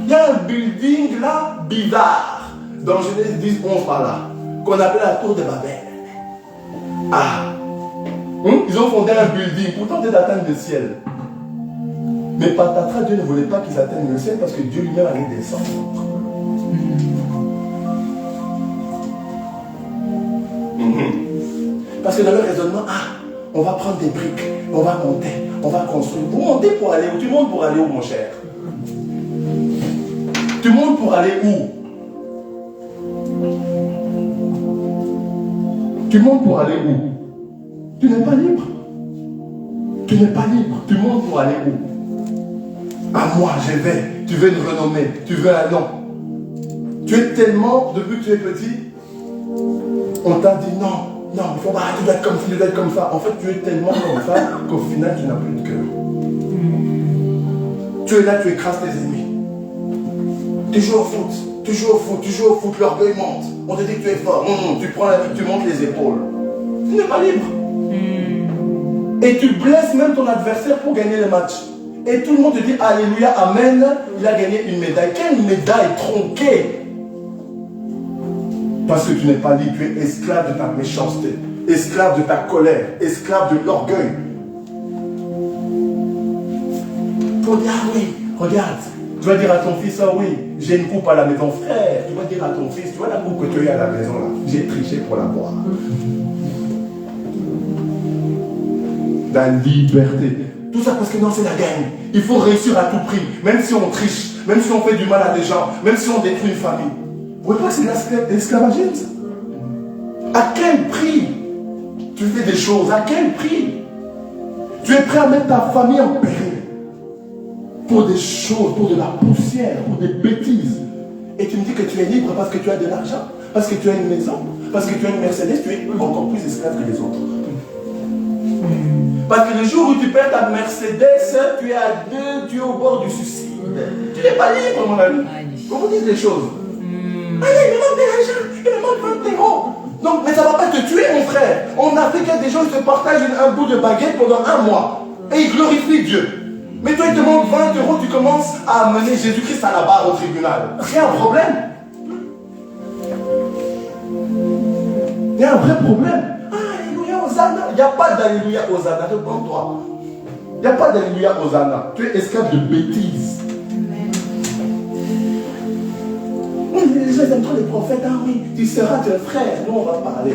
Il y a un building là, bizarre, dans Genèse 10, 11 par là, qu'on appelle la tour de Babel. Ils ont fondé un building pour tenter d'atteindre le ciel. Mais patatras, Dieu ne voulait pas qu'ils atteignent le ciel parce que Dieu lui-même allait descendre. Parce que dans le raisonnement, on va prendre des briques, on va monter, on va construire. Vous montez pour aller où? Tu montes pour aller où, mon cher? Tu montes pour aller où? Tu montes pour aller où? Tu n'es pas libre. Tu n'es pas libre. Tu montes pour aller où? À moi, je vais. Tu veux une renommée. Tu veux un nom. Tu es tellement, depuis que tu es petit, on t'a dit non, il faut pas, tu dois être comme ça, tu dois être comme ça. En fait, tu es tellement comme ça qu'au final, tu n'as plus de cœur. Tu es là, tu écrases tes ennemis. Tu joues au foot, l'orgueil monte. On te dit que tu es fort. Tu prends la vie, tu montes les épaules. Tu n'es pas libre. Et tu blesses même ton adversaire pour gagner le match. Et tout le monde te dit Alléluia, Amen, il a gagné une médaille. Quelle médaille tronquée? Parce que tu n'es pas libre, tu es esclave de ta méchanceté, esclave de ta colère, esclave de l'orgueil. Pour dire, ah oui, regarde, tu vas dire à ton fils, ah oui, j'ai une coupe à la maison, frère. Tu vas dire à ton fils, tu vois la coupe que tu as à la maison là, j'ai triché pour la boire. La liberté. Tout ça parce que non, c'est la gagne. Il faut réussir à tout prix, même si on triche, même si on fait du mal à des gens, même si on détruit une famille. Vous voyez pas que c'est l'esclavagisme, ça? À quel prix tu fais des choses? À quel prix tu es prêt à mettre ta famille en péril pour des choses, pour de la poussière, pour des bêtises? Et tu me dis que tu es libre parce que tu as de l'argent, parce que tu as une maison, parce que tu as une Mercedes, tu es encore plus esclave que les autres. Parce que le jour où tu perds ta Mercedes, tu es à deux, tu es au bord du suicide. Tu n'es pas libre, mon ami. On vous dit des choses. Allez, il me manque de l'argent, il me manque 20 euros. Donc, mais ça ne va pas te tuer, mon frère. En Afrique, il y a des gens qui se partagent un bout de baguette pendant un mois. Et ils glorifient Dieu. Mais toi, il te manque 20 euros, tu commences à amener Jésus-Christ à la barre au tribunal. Il y a un problème. Il y a un vrai problème. Alléluia, Hosanna. Il n'y a pas d'Alléluia, Hosanna. Réponds-toi. Il n'y a pas d'Alléluia, Hosanna. Tu es esclave de bêtises. Les gens aiment trop les prophètes. Ah oui, tu seras ton frère. Nous, on va parler.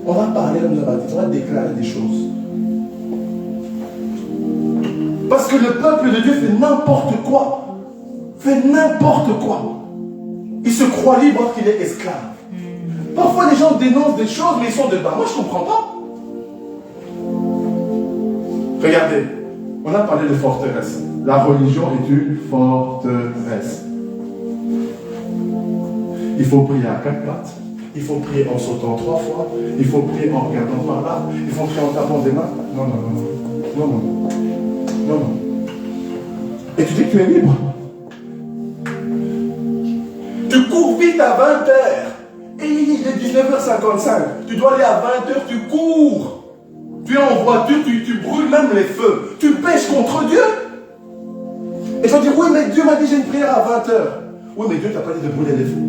On va parler, on va déclarer des choses. Parce que le peuple de Dieu fait n'importe quoi. Fait n'importe quoi. Il se croit libre alors qu'il est esclave. Parfois, les gens dénoncent des choses, mais ils sont dedans. Moi, je ne comprends pas. Regardez, on a parlé de forteresse. La religion est une forteresse. Il faut prier à quatre pattes. Il faut prier en sautant 3 fois. Il faut prier en regardant par là. Il faut prier en tapant des mains. Non, non, non. Non, non. Non, non. Et tu dis que tu es libre. Tu cours vite à 20h. Et il est 19h55. Tu dois aller à 20h, tu cours. Tu es en voiture, tu brûles même les feux. Tu pêches contre Dieu. Et tu vas dire, oui, mais Dieu m'a dit j'ai une prière à 20h. Oui, mais Dieu t'a pas dit de brûler les feux.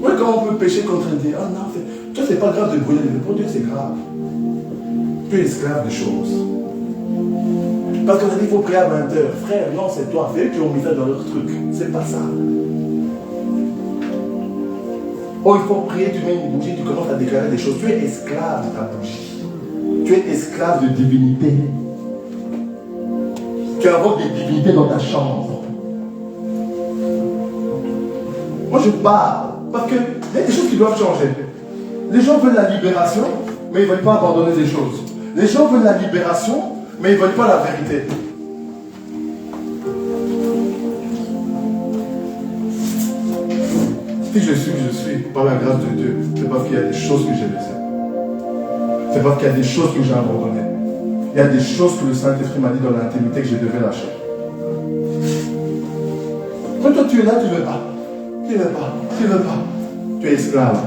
Oui, quand on peut pécher contre Dieu, oh non, toi c'est pas grave de brûler les feux. Pour Dieu c'est grave. Tu es esclave des choses. Parce qu'on a dit qu'il faut prier à 20h. Frère, non, c'est toi. C'est eux qui ont mis ça dans leur truc. C'est pas ça. Oh, il faut prier, tu mets une bougie, tu commences à déclarer des choses. Tu es esclave de ta bougie. Tu es esclave de divinité. Tu invoques des divinités dans ta chambre. Moi, je parle. Parce qu'il y a des choses qui doivent changer. Les gens veulent la libération, mais ils ne veulent pas abandonner des choses. Les gens veulent la libération, mais ils ne veulent pas la vérité. Si je suis par la grâce de Dieu, c'est parce qu'il y a des choses que j'ai laissées. C'est parce qu'il y a des choses que j'ai abandonnées. Il y a des choses que le Saint-Esprit m'a dit dans l'intimité que je devais lâcher. Quand toi tu es là, tu ne veux pas. Tu ne veux pas. Tu ne veux pas. Tu es esclave.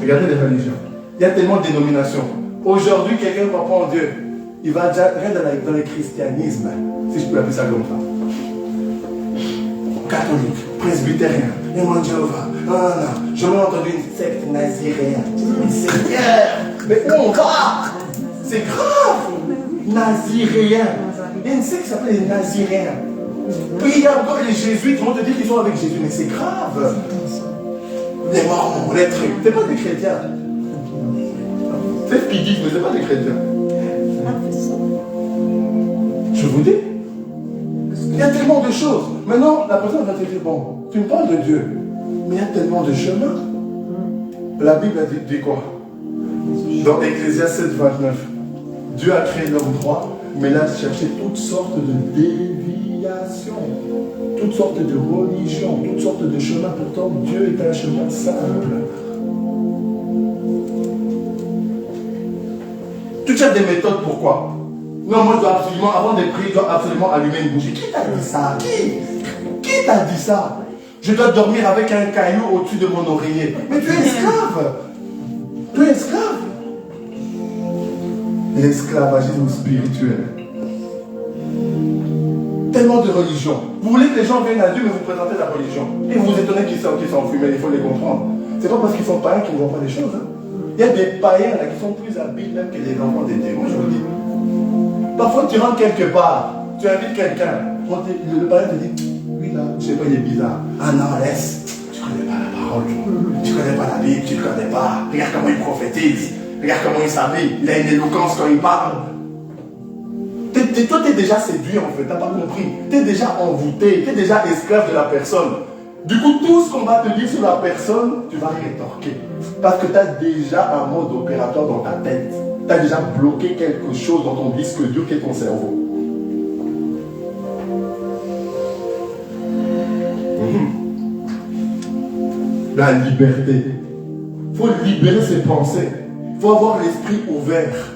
Regardez les religions. Il y a tellement de dénominations. Aujourd'hui, quelqu'un va prendre Dieu. Il va déjà rentrer dans le christianisme, si je peux appeler ça comme ça. Catholique, presbytérien, témoin de Jéhovah. Non, non, non. Je m'ai entendu une secte naziréenne. Mais Seigneur, mais où on va? C'est grave. Naziréen. Il y a une secte qui s'appelle les Naziréens. Puis il y a encore les jésuites qui vont te dire qu'ils sont avec Jésus. Mais c'est grave. Les mormons, les trucs. C'est pas des chrétiens. C'est spidique, mais c'est pas des chrétiens. Je vous dis. Il y a tellement de choses. Maintenant, la personne va te dire, bon, tu me parles de Dieu. Mais il y a tellement de chemins. La Bible a dit quoi? Dans Ecclésiaste 7, 29. Dieu a créé l'homme droit, mais il a cherché toutes sortes de déviations, toutes sortes de religions, toutes sortes de chemins. Pourtant, Dieu est un chemin simple. Tu cherches des méthodes, pourquoi? Non, moi je dois absolument, avant de prier, je dois absolument allumer une bougie. Qui t'a dit ça? Qui t'a dit ça? Je dois dormir avec un caillou au-dessus de mon oreiller. Mais tu es esclave. Tu es esclave. L'esclavagisme spirituel. Tellement de religion. Vous voulez que les gens viennent à Dieu, mais vous présentez la religion. Et vous vous étonnez qu'ils s'enfuient, mais il faut les comprendre. C'est pas parce qu'ils sont païens qu'ils ne voient pas les choses. Hein. Il y a des païens là qui sont plus habiles même que les enfants des dieux. Moi je vous le dis. Parfois tu rentres quelque part, tu invites quelqu'un, le païen te dit, lui là, je sais pas, il est bizarre. Ah non, laisse. Tu connais pas la parole, tu connais pas la Bible, tu ne connais pas. Regarde comment il prophétise, regarde comment il s'habille, il a une éloquence quand il parle. Toi, tu es déjà séduit en fait, tu n'as pas compris. Tu es déjà envoûté, tu es déjà esclave de la personne. Du coup, tout ce qu'on va te dire sur la personne, tu vas rétorquer. Parce que tu as déjà un mode opératoire dans ta tête. Tu as déjà bloqué quelque chose dans ton disque dur qui est ton cerveau. La liberté. Il faut libérer ses pensées. Il faut avoir l'esprit ouvert.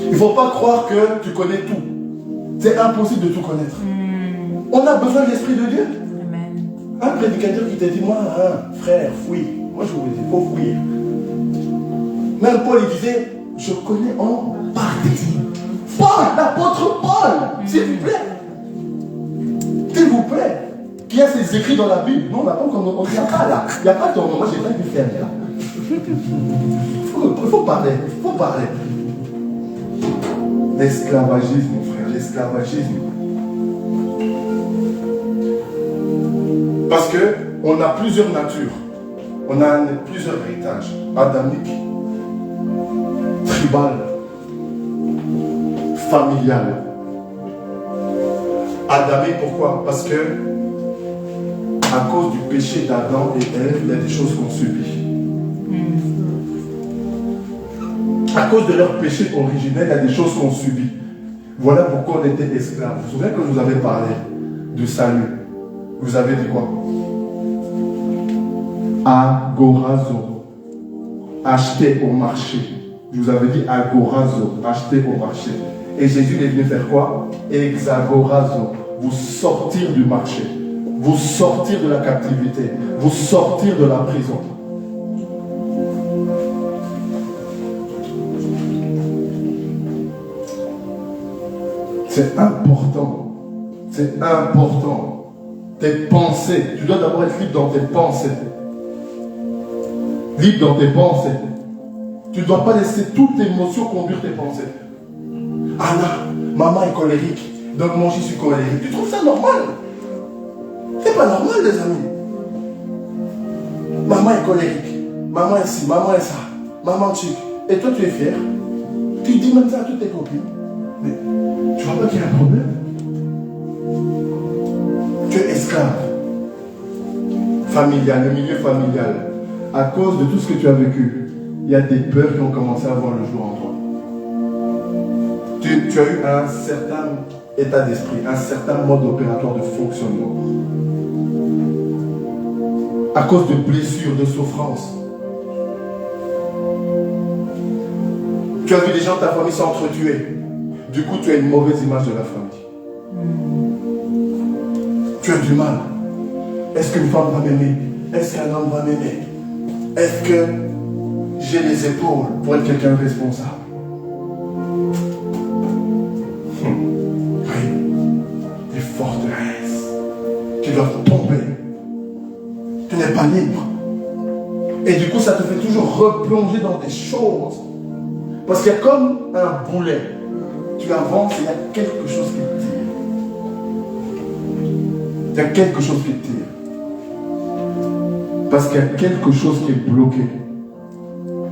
Il ne faut pas croire que tu connais tout. C'est impossible de tout connaître. On a besoin de l'Esprit de Dieu. Amen. Un prédicateur qui te dit, moi, frère, fouille. Moi, je vous le dis, il faut fouiller. Même Paul, il disait, je connais en partie. Paul, l'apôtre Paul, s'il vous plaît. S'il vous plaît. Qui a ses écrits dans la Bible? Non, on n'a pas comme il n'y a pas là. Il n'y a pas ton nom. Moi, j'ai pas vu faire là. Il faut parler. Il faut parler. L'esclavagisme, mon frère, l'esclavagisme. Parce qu'on a plusieurs natures. On a plusieurs héritages. Adamique, tribal, familial. Adamique, pourquoi? Parce que à cause du péché d'Adam et Ève, il y a des choses qu'on subit. À cause de leur péché originel, il y a des choses qu'on subit. Voilà pourquoi on était esclaves. Vous vous souvenez que je vous avais parlé du salut? Vous avez dit quoi? Agorazo. Acheter au marché. Je vous avais dit agorazo. Acheter au marché. Et Jésus est venu faire quoi? Exagorazo. Vous sortir du marché. Vous sortir de la captivité. Vous sortir de la prison. C'est important. C'est important. Tes pensées. Tu dois d'abord être libre dans tes pensées. Libre dans tes pensées. Tu ne dois pas laisser toute émotion conduire tes pensées. Anna, maman est colérique. Donc moi je suis colérique. Tu trouves ça normal? C'est pas normal, les amis. Maman est colérique. Maman est ci, maman est ça. Maman tu. Et toi tu es fier. Tu dis même ça à toutes tes copines. Mais tu vois pas qu'il y a un problème? Tu es esclave. Familial, le milieu familial. À cause de tout ce que tu as vécu, il y a des peurs qui ont commencé à voir le jour en toi. Tu as eu un certain état d'esprit, un certain mode opératoire de fonctionnement. À cause de blessures, de souffrances. Tu as vu des gens de ta famille s'entretuer. Du coup, tu as une mauvaise image de la famille. Tu as du mal. Est-ce qu'une femme va m'aimer? Est-ce qu'un homme va m'aimer? Est-ce que j'ai les épaules pour être quelqu'un de responsable? Oui. Des forteresses qui doivent tomber. Tu n'es pas libre. Et du coup, ça te fait toujours replonger dans des choses. Parce qu'il y a comme un boulet. Tu avances et il y a quelque chose qui te tire. Il y a quelque chose qui te tire. Parce qu'il y a quelque chose qui est bloqué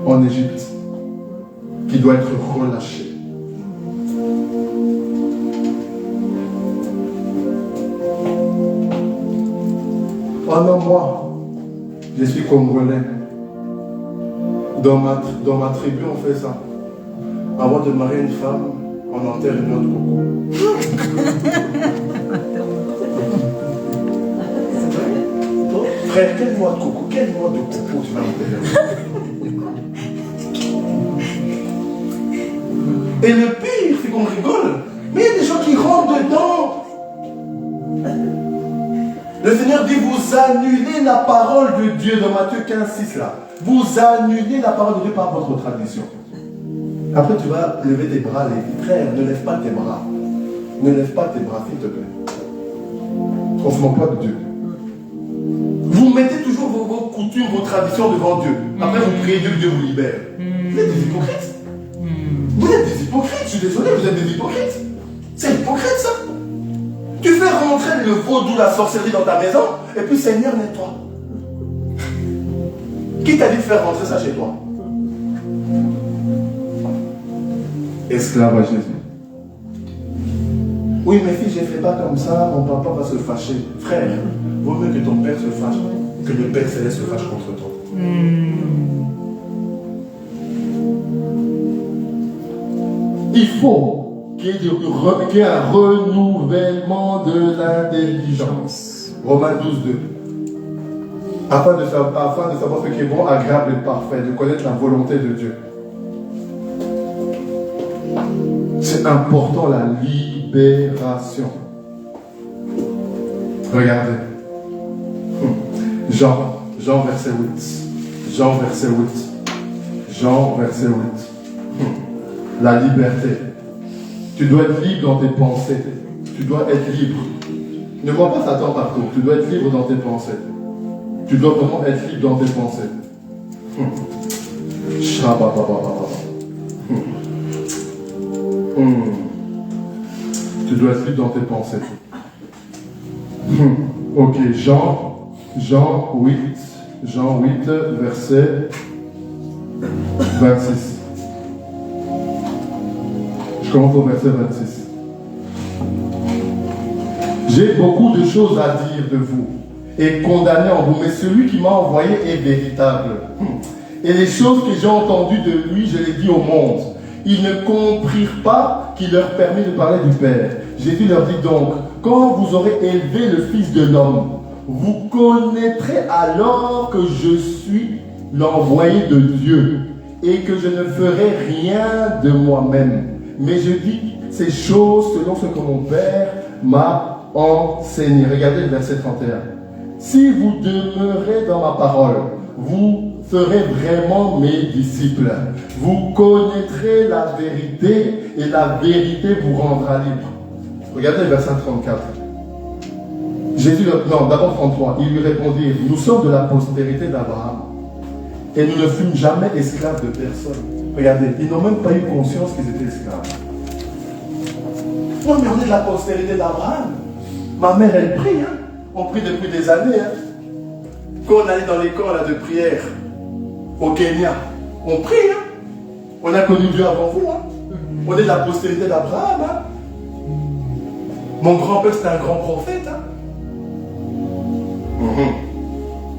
en Égypte, qui doit être relâché. Pendant moi, je suis congolais. Dans ma tribu, on fait ça. Avant de marier une femme, on enterre une autre coco. Frère, quelle noix de coco? Quelle noix de coco tu vas enterrer? Et le pire, c'est qu'on rigole. Mais il y a des gens qui rentrent dedans. Le Seigneur dit, vous annulez la parole de Dieu dans Matthieu 15, 6 là. Vous annulez la parole de Dieu par votre tradition. Après, tu vas lever tes bras. Les frères, ne lève pas tes bras. Ne lève pas tes bras, s'il te plaît. On se moque pas de Dieu. Vous mettez toujours vos coutumes, vos traditions devant Dieu. Après, vous priez Dieu que Dieu vous libère. Vous êtes des hypocrites. Vous êtes des hypocrites. Je suis désolé, vous êtes des hypocrites. C'est hypocrite, ça. Tu fais rentrer le vaudou, la sorcellerie dans ta maison, et puis Seigneur, nettoie. Qui t'a dit de faire rentrer ça chez toi? Esclave à Jésus. Oui, mes filles, je ne fais pas comme ça, mon papa va se fâcher. Frère, vaut mieux que ton père se fâche que le Père Céleste se fâche contre toi. Il faut qu'il y ait un renouvellement de l'intelligence. Romains 12:2. Afin de savoir ce qui est bon, agréable et parfait, de connaître la volonté de Dieu. C'est important, la libération. Regardez. Jean verset 8. Jean verset 8. Jean verset 8. La liberté. Tu dois être libre dans tes pensées. Tu dois être libre. Ne vois pas Satan partout. Tu dois être libre dans tes pensées. Tu dois vraiment être libre dans tes pensées. Tu dois être libre dans tes pensées. Ok, Jean 8, verset 26. Je commence au verset 26. J'ai beaucoup de choses à dire de vous et condamner en vous, mais celui qui m'a envoyé est véritable. Et les choses que j'ai entendues de lui, je les dis au monde. Ils ne comprirent pas qu'il leur permet de parler du Père. Jésus leur dit donc, quand vous aurez élevé le Fils de l'homme, vous connaîtrez alors que je suis l'envoyé de Dieu et que je ne ferai rien de moi-même. Mais je dis ces choses selon ce que mon Père m'a enseigné. Regardez le verset 31. Si vous demeurez dans ma parole, vous serez vraiment mes disciples. Vous connaîtrez la vérité et la vérité vous rendra libre. Regardez le verset 34. Jésus, non, d'abord 33, il lui répondit, nous sommes de la postérité d'Abraham et nous ne fûmes jamais esclaves de personne. Regardez, ils n'ont même pas eu conscience qu'ils étaient esclaves. Non, mais on est de la postérité d'Abraham. Ma mère, elle prie, hein. On prie depuis des années. Hein. Quand on allait dans les camps là, de prière au Kenya, on prie. Hein. On a connu Dieu avant vous. Hein. On est de la postérité d'Abraham. Hein. Mon grand-père, c'était un grand prophète. Hein.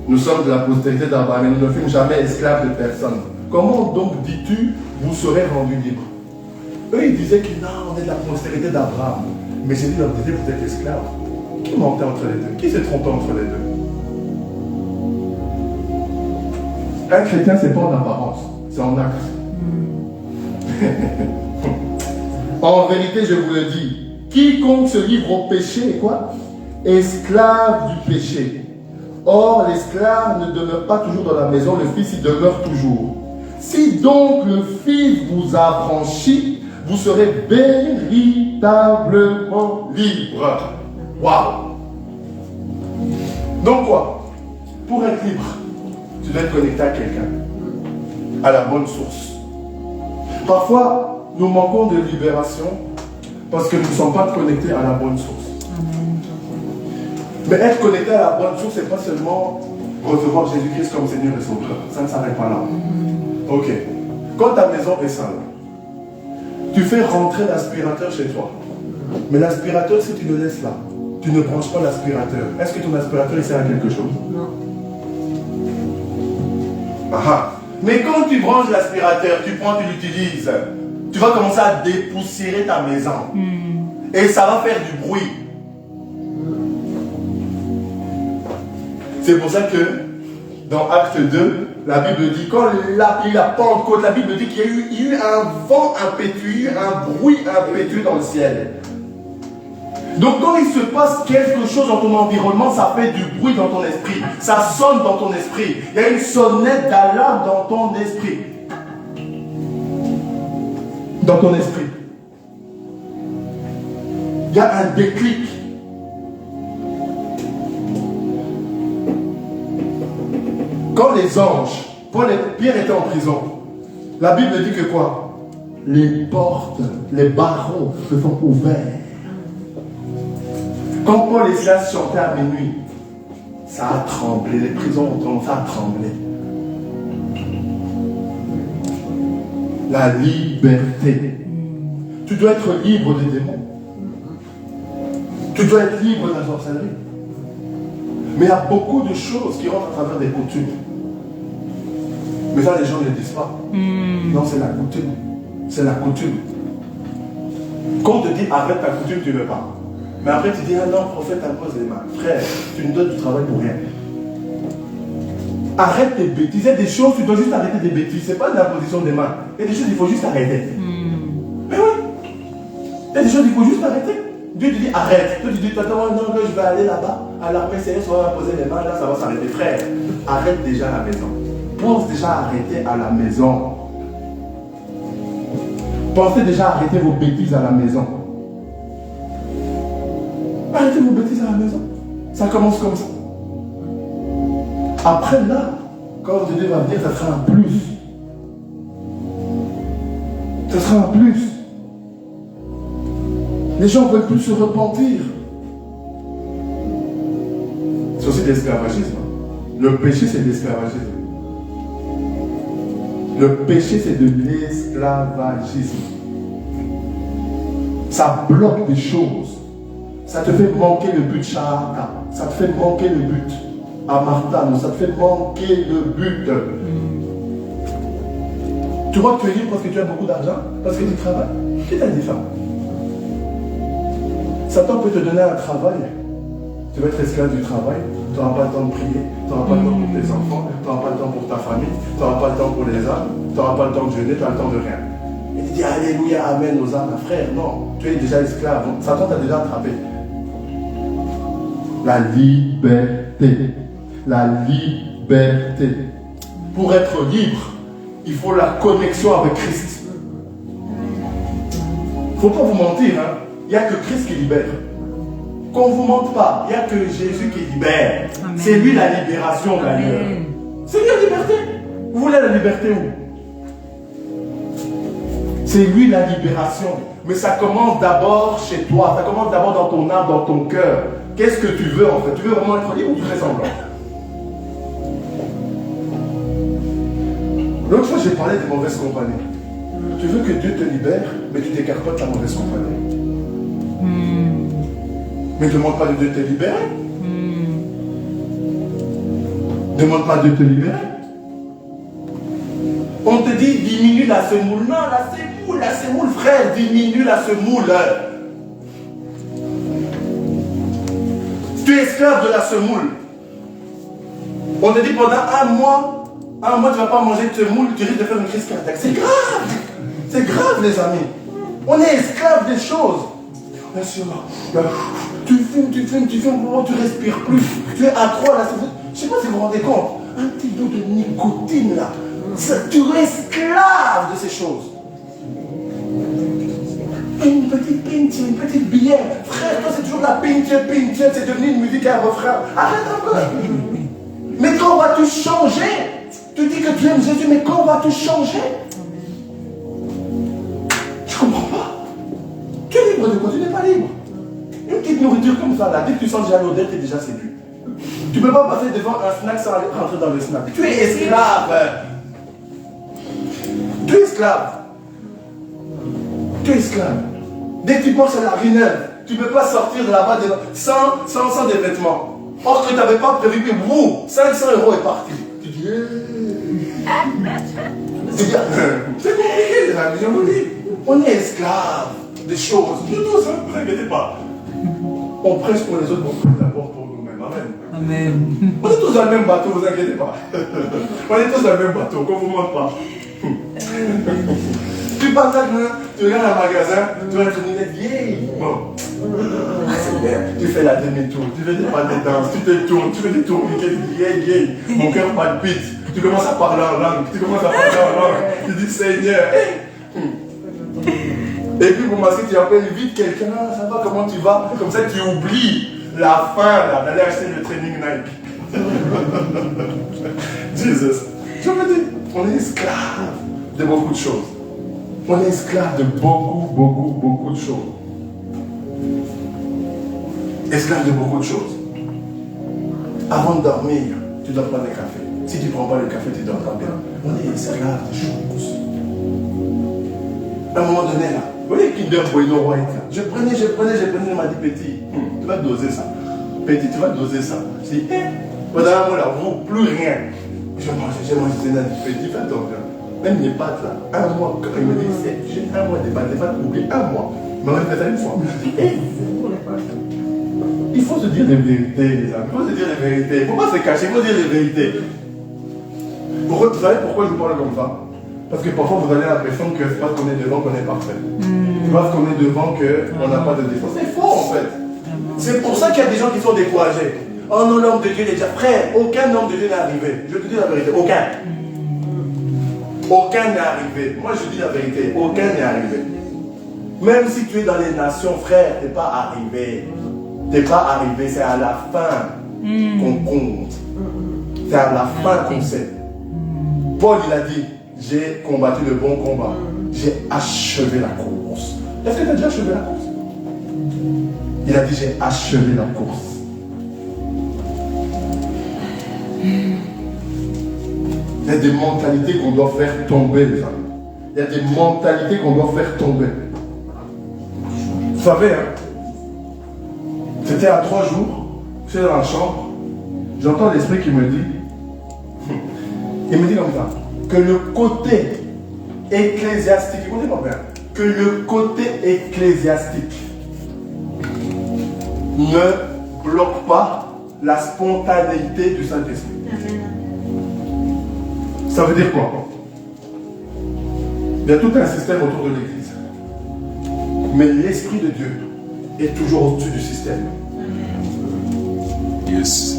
Nous sommes de la postérité d'Abraham et nous ne fûmes jamais esclaves de personne. Comment donc dis-tu, vous serez rendus libres? Eux, ils disaient que non, on est de la postérité d'Abraham. Mais Jésus leur disait, vous êtes esclaves. Qui mentait entre les deux? Qui s'est trompé entre les deux? Un chrétien, ce n'est pas en apparence, c'est en acte. En vérité, je vous le dis, quiconque se livre au péché est quoi? Esclave du péché. Or, l'esclave ne demeure pas toujours dans la maison, le Fils y demeure toujours. Si donc le Fils vous a franchi, vous serez véritablement libre. Waouh! Donc quoi? Pour être libre, tu dois être connecté à quelqu'un, à la bonne source. Parfois, nous manquons de libération parce que nous ne sommes pas connectés à la bonne source. Mais être connecté à la bonne source, ce n'est pas seulement recevoir Jésus-Christ comme Seigneur et Sauveur. Ça ne s'arrête pas là. Ok. Quand ta maison est sale, tu fais rentrer l'aspirateur chez toi. Mais l'aspirateur, si tu le laisses là, tu ne branches pas l'aspirateur. Est-ce que ton aspirateur il sert à quelque chose? Non. Ah. Mais quand tu branches l'aspirateur, tu prends, tu l'utilises, tu vas commencer à dépoussiérer ta maison. Et ça va faire du bruit. C'est pour ça que dans Acte 2, la Bible dit, quand la Pentecôte, la Bible dit qu'il y a eu un vent impétueux, un bruit impétueux dans le ciel. Donc quand il se passe quelque chose dans ton environnement, ça fait du bruit dans ton esprit. Ça sonne dans ton esprit. Il y a une sonnette d'alarme dans ton esprit. dans ton esprit. Il y a un déclic. Quand les anges, Pierre était en prison, la Bible dit que quoi? Les portes, les barreaux se sont ouverts. Quand Paul et Silas chantaient à minuit, ça a tremblé, les prisons ont commencé à trembler. La liberté. Tu dois être libre des démons. Tu dois être libre de la sorcellerie. Mais il y a beaucoup de choses qui rentrent à travers des coutumes. Mais ça, les gens ne le disent pas. Non, c'est la coutume. C'est la coutume. Quand on te dit arrête ta coutume, tu ne veux pas. Mais après, tu dis ah non, prophète, impose les mains. Frère, tu nous donnes du travail pour rien. Arrête tes bêtises. Il y a des choses, tu dois juste arrêter des bêtises. Ce n'est pas de l'imposition des mains. Il y a des choses, il faut juste arrêter. Mais oui. Il y a des choses, il faut juste arrêter. Dieu te dit arrête. Toi, tu dis attends, non, je vais aller là-bas. À l'armée, Seigneur, on va poser les mains. Là, ça va s'arrêter. Frère, arrête déjà à la maison. Pense déjà à arrêter à la maison. Pensez déjà à arrêter vos bêtises à la maison. Arrêtez vos bêtises à la maison. Ça commence comme ça. Après là, quand Dieu va venir, ça sera un plus. Ça sera un plus. Les gens ne veulent plus se repentir. C'est aussi de l'esclavagisme. Le péché, c'est de l'esclavagisme. Le péché, c'est de l'esclavagisme. Ça bloque des choses. Ça te fait manquer le but Shahaka. Ça te fait manquer le but Amartano. Ça te fait manquer le but. Tu vois que tu es libre parce que tu as beaucoup d'argent, parce que tu travailles. Qui t'a dit ça? Satan peut te donner un travail. Tu vas être esclave du travail. Tu n'auras pas le temps de prier. Tu n'auras pas le temps pour tes enfants. Tu n'auras pas le temps pour ta famille. Tu n'auras pas le temps pour les âmes. Tu n'auras pas le temps de jeûner. Tu n'as le temps de rien. Et tu dis alléluia, amen aux âmes. Frère, non. Tu es déjà esclave. Satan t'a déjà attrapé. La liberté. La liberté. Pour être libre, il faut la connexion avec Christ. Il ne faut pas vous mentir. Hein? Il n'y a que Christ qui libère. Qu'on ne vous mente pas, il n'y a que Jésus qui libère. C'est lui la libération d'ailleurs. C'est lui la liberté. Vous voulez la liberté où? C'est lui la libération. Mais ça commence d'abord chez toi. Ça commence d'abord dans ton âme, dans ton cœur. Qu'est-ce que tu veux en fait? Tu veux vraiment être libre ou tu fais semblant? L'autre fois, j'ai parlé de mauvaise compagnie. Tu veux que Dieu te libère, mais tu t'écartes pas de la mauvaise compagnie. Mais ne demande pas de Dieu de te libérer. Ne demande pas de te libérer. On te dit diminue la semoule. Non, la semoule, frère, diminue la semoule. Tu es esclave de la semoule. On te dit pendant un mois, tu ne vas pas manger de semoule, tu risques de faire une crise cardiaque. C'est grave. C'est grave, les amis. On est esclave des choses. Bien sûr, tu fumes, tu respires plus. Tu es accro à la semoule. Je ne sais pas si vous vous rendez compte. Un petit bout de nicotine là. Tu es esclave de ces choses. Une petite pinche, une petite bière. Frère, toi c'est toujours la pinche, c'est devenu une musique à un refrain. Arrête un peu. Mais quand vas-tu changer? Tu dis que tu aimes Jésus, mais quand vas-tu changer? Je comprends pas. Tu es libre de quoi? Tu n'es pas libre. Une petite nourriture comme ça, là, dès que tu sens déjà l'odeur, tu es déjà séduit. Tu ne peux pas passer devant un snack sans aller rentrer dans le snack. Tu es esclave. Tu es esclave. Tu es esclave. Dès que tu penses à la ruine, tu ne peux pas sortir de là-bas sans des vêtements. Or que tu n'avais pas prévu, 500 € est parti. Tu dis, c'est compliqué, les amis, je vous dis. On est esclave des choses. Nous tous, hein, ne vous inquiétez pas. On prêche pour les autres, on prêche d'abord pour nous-mêmes. Amen. Amen. On est tous dans le même bateau, ne vous inquiétez pas. On est tous dans le même bateau, qu'on ne vous mente pas. Tu passes là, tu regardes un magasin, tu vas te lunette vieille. Bon. C'est bien. Tu fais la demi-tour, tu fais des pas de danse, tu te tournes, tu fais des tourniquets vieille. Mon cœur palpite. Tu commences à parler en langue, tu dis Seigneur. Et puis, bon, si tu appelles vite quelqu'un, ah, ça va, comment tu vas? Comme ça, tu oublies la fin d'aller acheter le training Nike. Jesus. Je veux dire, on est esclave de beaucoup de choses. On est esclave de beaucoup de choses. Esclave de beaucoup de choses. Avant de dormir, tu dois prendre le café. Si tu ne prends pas le café, tu ne dors pas bien. On est esclave des choses. À un moment donné, là, vous voyez Kinder Bueno White, là. Je prenais, il m'a dit, petit, tu vas doser ça. Petit, tu vas doser ça. Je dis, pendant un mois, là, on plus rien. Je mange, petit, fais donc, même les pâtes, là, un mois, quand il me dit, j'ai un mois de pâtes, oublié, un mois. Il m'a fait ça une fois. Je dis, il faut se dire les vérités, les amis. Il faut se dire les vérités. Il ne faut pas se cacher, il faut dire les vérités. Vous savez pourquoi je vous parle comme ça? Parce que parfois vous avez l'impression que c'est parce qu'on est devant qu'on est parfait. C'est parce qu'on est devant qu'on n'a pas de défaut. C'est faux en fait. C'est pour ça qu'il y a des gens qui sont découragés. Oh non, l'homme de Dieu est déjà frère. Aucun homme de Dieu n'est arrivé. Je te dis la vérité. Aucun. Aucun n'est arrivé. Moi je dis la vérité. Aucun n'est arrivé. Même si tu es dans les nations, frère, tu n'es pas arrivé. Tu n'es pas arrivé. C'est à la fin qu'on compte. C'est à la fin qu'on sait. Paul il a dit, j'ai combattu le bon combat. J'ai achevé la course. Est-ce que tu as déjà achevé la course? Il a dit, j'ai achevé la course. Il y a des mentalités qu'on doit faire tomber, les amis. Il y a des mentalités qu'on doit faire tomber. Vous savez, hein, c'était à 3 jours, je suis dans la chambre, j'entends l'esprit qui me dit, il me dit comme ça, que le côté ecclésiastique, écoutez mon père, que le côté ecclésiastique ne bloque pas la spontanéité du Saint-Esprit. Ça veut dire quoi? Il y a tout un système autour de l'Église. Mais l'Esprit de Dieu est toujours au-dessus du système. Yes.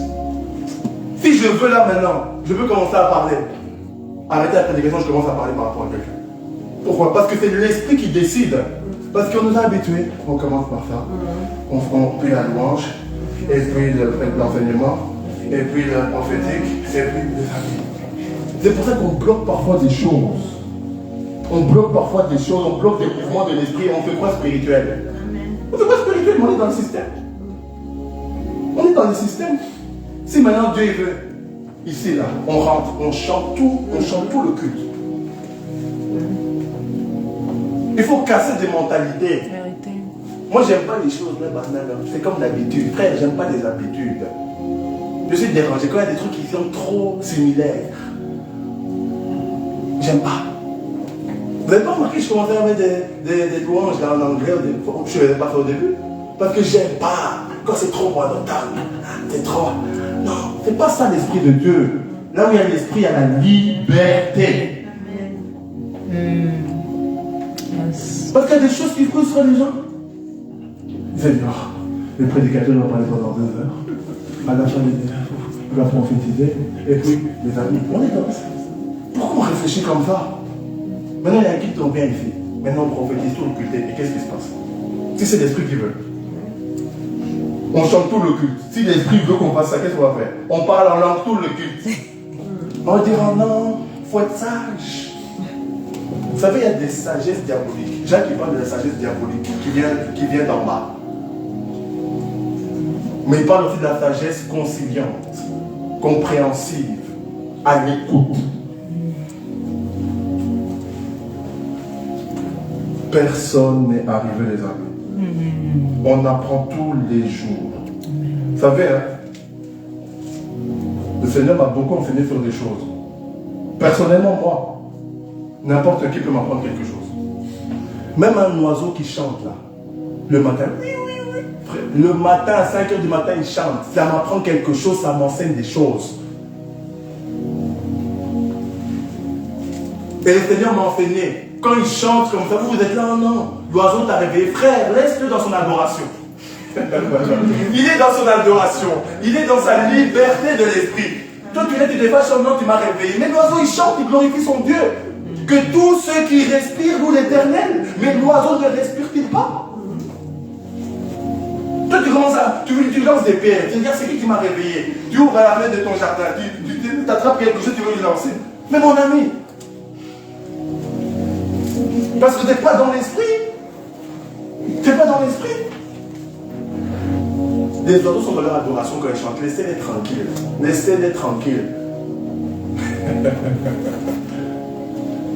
Si je veux là maintenant, je veux commencer à parler. Arrêtez la prédication, je commence à parler par rapport à quelqu'un. Pourquoi? Parce que c'est l'Esprit qui décide. Parce qu'on nous a habitués. On commence par ça. On fait la louange, et puis l'enseignement, et puis le prophétique, et puis les amis. C'est pour ça qu'on bloque parfois des choses. On bloque parfois des choses, on bloque des mouvements de l'esprit, on fait quoi spirituel? On fait quoi spirituel? On est dans le système. On est dans le système. Si maintenant Dieu veut, ici, là, on rentre, on chante tout le culte. Il faut casser des mentalités. Moi, j'aime pas les choses là, banales. C'est comme l'habitude. Frère, j'aime pas les habitudes. Je suis dérangé quand il y a des trucs qui sont trop similaires. J'aime pas. Vous n'avez pas remarqué que je commençais à mettre des louanges là, en anglais. Je ne faisais pas ça au début. Parce que j'aime pas. Quand c'est trop monotone. C'est trop. Non, c'est pas ça l'esprit de Dieu. Là où il y a l'esprit, il y a la liberté. Parce qu'il y a des choses qui frustrent les gens. Seigneur, le prédicateur va parler pendant 2 heures. À la fin, il va prophétiser. Et puis, les amis, on est comme ça. Pourquoi on réfléchit comme ça? Maintenant, il y a un qui tombe bien ici. Maintenant, on prophétise tout le culte. Et qu'est-ce qui se passe? Si c'est l'esprit qui veut. On chante tout le culte. Si l'esprit veut qu'on fasse ça, qu'est-ce qu'on va faire? On parle en langue tout le culte. On va dire, oh non, il faut être sage. Vous savez, il y a des sagesses diaboliques. Jacques qui parle de la sagesse diabolique qui vient d'en bas. Mais il parle aussi de la sagesse conciliante, compréhensive, à l'écoute. Personne n'est arrivé, les amis. On apprend tous les jours. Vous savez, hein, le Seigneur m'a beaucoup enseigné sur des choses. Personnellement, moi, n'importe qui peut m'apprendre quelque chose. Même un oiseau qui chante là, le matin, le matin à 5 h du matin, il chante. Ça m'apprend quelque chose, ça m'enseigne des choses. Et le Seigneur m'a enseigné. Quand il chante comme ça, vous êtes là, oh non, l'oiseau t'a réveillé. Frère, laisse-le dans son adoration. Il est dans son adoration. Il est dans sa liberté de l'esprit. Toi, tu l'es, tu te fâches, oh non, tu m'as réveillé. Mais l'oiseau, il chante, il glorifie son Dieu. que tous ceux qui respirent louent l'Éternel. Mais l'oiseau ne respire-t-il pas? Toi, tu commences à. Tu lances des pierres. Tu dis, c'est qui m'a réveillé? Tu ouvres la fenêtre de ton jardin. Tu t'attrapes quelque chose, tu veux lui lancer. Mais mon ami, parce que tu n'es pas dans l'esprit. Tu n'es pas dans l'esprit. Les oiseaux sont dans leur adoration quand ils chantent. Laissez-les tranquilles. Laissez-les tranquilles.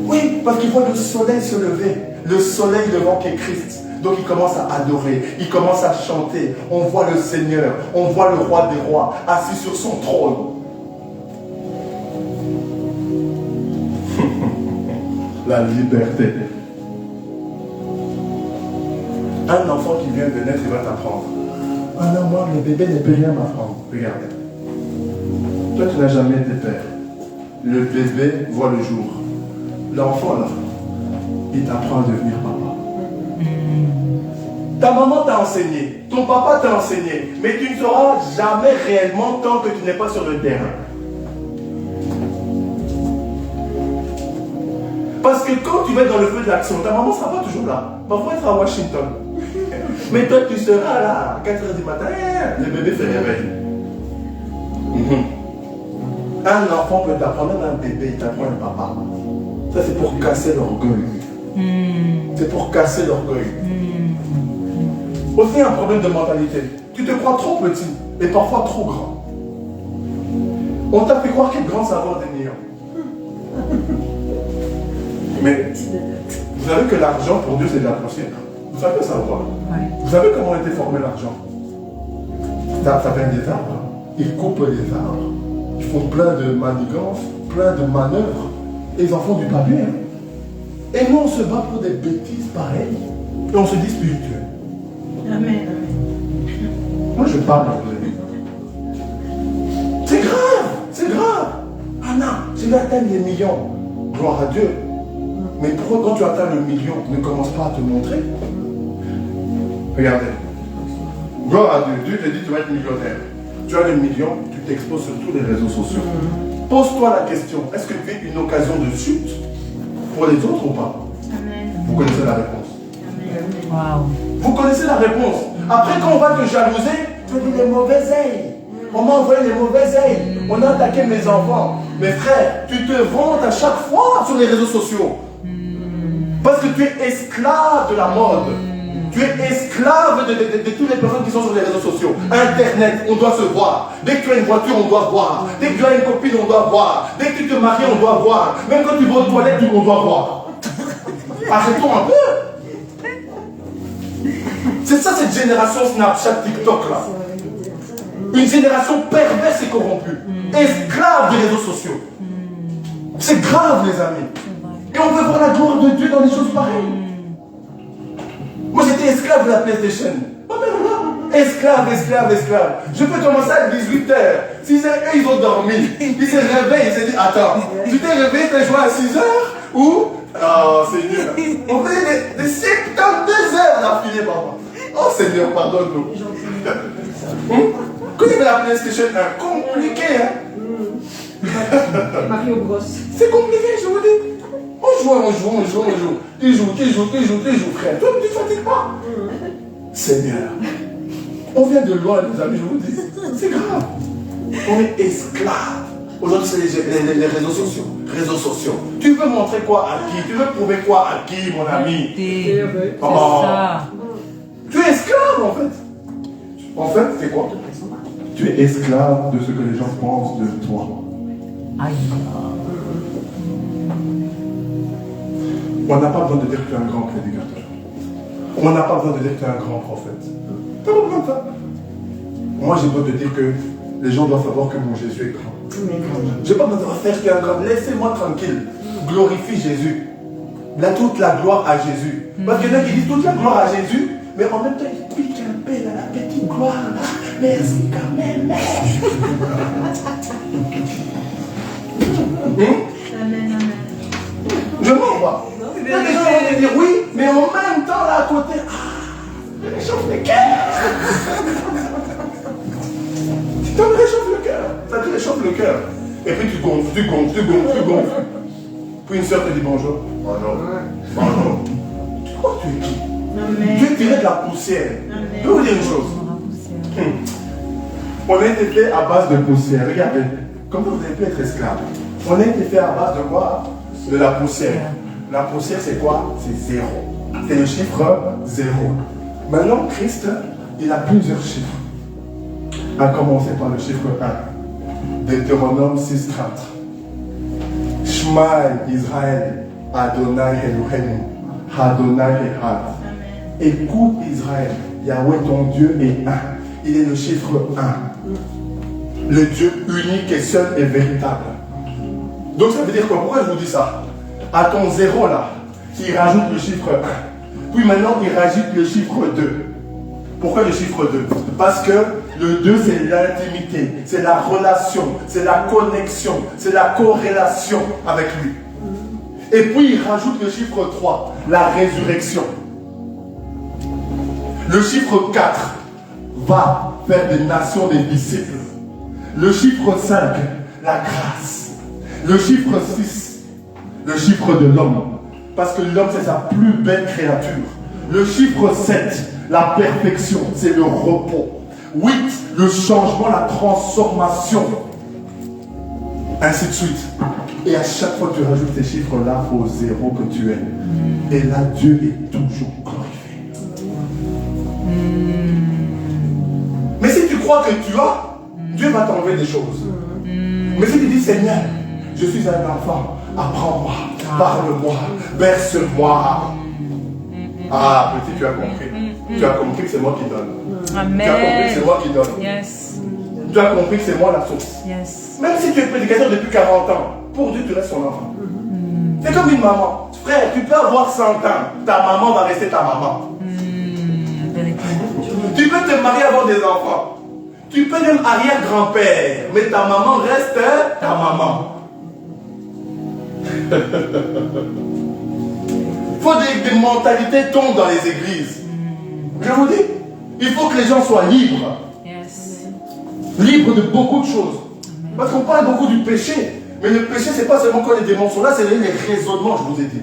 Oui, parce qu'ils voient le soleil se lever. Le soleil levant qui est Christ. Donc ils commencent à adorer. Ils commencent à chanter. On voit le Seigneur. On voit le roi des rois assis sur son trône. La liberté. Un enfant qui vient de naître, il va t'apprendre. Ah non, moi, le bébé ne peut rien m'apprendre. Regardez. Toi, tu n'as jamais été père. Le bébé voit le jour. L'enfant, là, il t'apprend à devenir papa. Ta maman t'a enseigné. Ton papa t'a enseigné. Mais tu ne sauras jamais réellement tant que tu n'es pas sur le terrain. Parce que quand tu vas dans le feu de l'action, ta maman ne sera pas toujours là. Parfois, elle sera à Washington. Mais toi, tu seras là à 4 h du matin. Le bébé fait réveil. Un enfant peut t'apprendre, même un bébé, il t'apprend le papa. Ça, c'est pour casser l'orgueil. C'est pour casser l'orgueil. Aussi, un problème de mentalité. Tu te crois trop petit et parfois trop grand. On t'a fait croire qu'être grand, c'est avoir des millions. Mais vous savez que l'argent, pour Dieu, c'est de la poussière. Vous savez ça ou pas? Vous savez comment a été formé l'argent? Ça vient des arbres. Ils coupent les arbres. Ils font plein de manigances, plein de manœuvres. Et ils en font du papier. Et nous, on se bat pour des bêtises pareilles. Et on se dit spirituel. Amen. Moi, je parle à vous amis. C'est grave. C'est grave. Ah non, tu vas atteindre les millions. Gloire à Dieu. Mais pourquoi quand tu atteins le million, ne commence pas à te montrer? Regardez. Gloire à Dieu. Dieu te dit tu vas être millionnaire. Tu as le million, tu t'exposes sur tous les réseaux sociaux. Pose-toi la question, est-ce que tu es une occasion de chute pour les autres ou pas? Amen. Vous connaissez la réponse. Amen. Wow. Vous connaissez la réponse. Après, quand on va te jalouser, tu vas dire les mauvaises ailes. On m'a envoyé les mauvaises ailes. On a attaqué mes enfants. Mes frères, tu te vantes à chaque fois sur les réseaux sociaux. Parce que tu es esclave de la mode. Tu es esclave de toutes les personnes qui sont sur les réseaux sociaux. Internet, on doit se voir. Dès que tu as une voiture, on doit voir. Dès que tu as une copine, on doit voir. Dès que tu te maries, on doit voir. Même quand tu vas aux toilettes, on doit voir. Arrête-toi un peu. C'est ça cette génération Snapchat, TikTok là. Une génération perverse et corrompue. Esclave des réseaux sociaux. C'est grave les amis. Et on veut voir la gloire de Dieu dans des choses pareilles. Moi j'étais esclave de la PlayStation. Esclave, esclave, esclave. Je peux commencer à 18 h. Si eux ils ont dormi, ils se réveillent, ils se disent attends, tu t'es réveillé, tu as joué à 6 h ou oh Seigneur, on fait des 72 heures d'affilée, papa. Oh Seigneur, pardonne-nous. Quand il y avait la PlayStation 1, compliqué, hein? Mario Bros. C'est compliqué, je vous dis. On joue. Tu joues, frère. Toi, tu ne fatigues pas. Seigneur. On vient de loin, les amis, je vous dis. C'est grave. On est esclaves. Aujourd'hui, c'est les réseaux sociaux. Tu veux montrer quoi à qui? Tu veux prouver quoi à qui, mon ami? C'est Oh. ça. Tu es esclave, en fait. En fait, c'est quoi? Tu es esclave de ce que les gens pensent de toi. Aïe. On n'a pas besoin de dire que tu es un grand prédicateur. On n'a pas besoin de dire que tu es un grand prophète. Tu n'as pas besoin de ça. Moi, j'ai besoin de dire que les gens doivent savoir que mon Jésus est grand. Je n'ai pas besoin de faire que tu es un grand. Laissez-moi tranquille. Glorifie Jésus. Là, toute la gloire à Jésus. Parce qu'il y en a qui disent toute la gloire à Jésus, mais en même temps, ils piquent un peu dans la petite gloire. Merci quand même. Amen, amen. Je m'en vais. Il y a des gens qui vont dire oui, mais en même temps, là à côté, ça me réchauffe le cœur. Ça me réchauffe le cœur. Ça te réchauffe le cœur. Et puis tu gonfles. Puis une soeur te dit bonjour. Bonjour. Bonjour. Tu crois que tu es qui? Amen. Tu es tiré de la poussière. Amen. Je vais vous dire une chose. On a été fait à base de poussière. Regardez, comment vous avez pu être esclave? On a été fait à base de quoi? De la poussière. La poussière, c'est quoi? C'est 0. C'est le chiffre 0. Maintenant, Christ, il a plusieurs chiffres. À commencer par le chiffre 1. Deutéronome 6:4. Shema Israël, Adonai Elohim, Adonai Echad. Écoute Israël, Yahweh ton Dieu est un. Il est le chiffre 1. Le Dieu unique et seul et véritable. Donc ça veut dire quoi? Pourquoi je vous dis ça? À ton 0 là, il rajoute le chiffre 1. Puis maintenant, il rajoute le chiffre 2. Pourquoi le chiffre 2? Parce que le 2, c'est l'intimité, c'est la relation, c'est la connexion, c'est la corrélation avec lui. Et puis, il rajoute le chiffre 3, la résurrection. Le chiffre 4 va faire des nations des disciples. Le chiffre 5, la grâce. Le chiffre 6, le chiffre de l'homme. Parce que l'homme, c'est sa plus belle créature. Le chiffre 7, la perfection, c'est le repos. 8, le changement, la transformation. Ainsi de suite. Et à chaque fois que tu rajoutes ces chiffres-là au 0 que tu es. Et là, Dieu est toujours glorifié. Mais si tu crois que tu as, Dieu va t'enlever des choses. Mais si tu dis, Seigneur, je suis un enfant, apprends-moi, parle-moi, berce-moi. Ah, petit, tu as compris. Tu as compris que c'est moi qui donne. Amen. Tu as compris que c'est moi qui donne. Yes. Tu as compris que c'est moi la source. Yes. Même si tu es prédicateur depuis 40 ans, pour Dieu, tu restes son enfant. C'est comme une maman. Frère, tu peux avoir 100 ans, ta maman va rester ta maman. Tu peux te marier, avoir des enfants. Tu peux même arrière-grand-père, mais ta maman reste ta maman. Il faut des mentalités tombent dans les églises. Je vous dis, il faut que les gens soient libres. Yes. Libres de beaucoup de choses. Parce qu'on parle beaucoup du péché. Mais le péché, c'est pas seulement quand les démons sont là, c'est les raisonnements, je vous ai dit.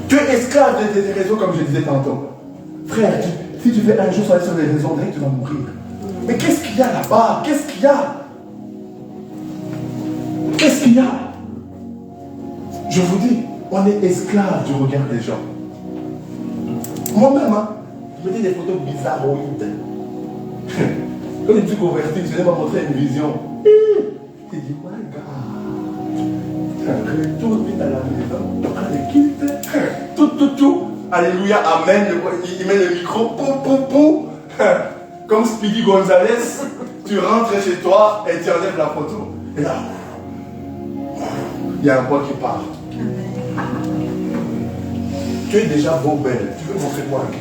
Tu es esclave des raisons, comme je disais tantôt. Frère, si tu fais un jour sur les raisons, tu vas mourir. Mais qu'est-ce qu'il y a là-bas? Qu'est-ce qu'il y a? Qu'est-ce qu'il y a? Je vous dis, on est esclave du regard des gens. Moi-même, hein, je me dis des photos bizarroïdes. Quand je suis converti, je vais me montrer une vision. Je dis, my God. Retourne vite à la maison, prends le kit, tout. Alléluia, amen. Il met le micro, pou. Comme Speedy Gonzalez, tu rentres chez toi et tu enlèves la photo. Et là, il y a un voix qui parle. Tu es déjà beau, belle. Tu veux montrer quoi à qui?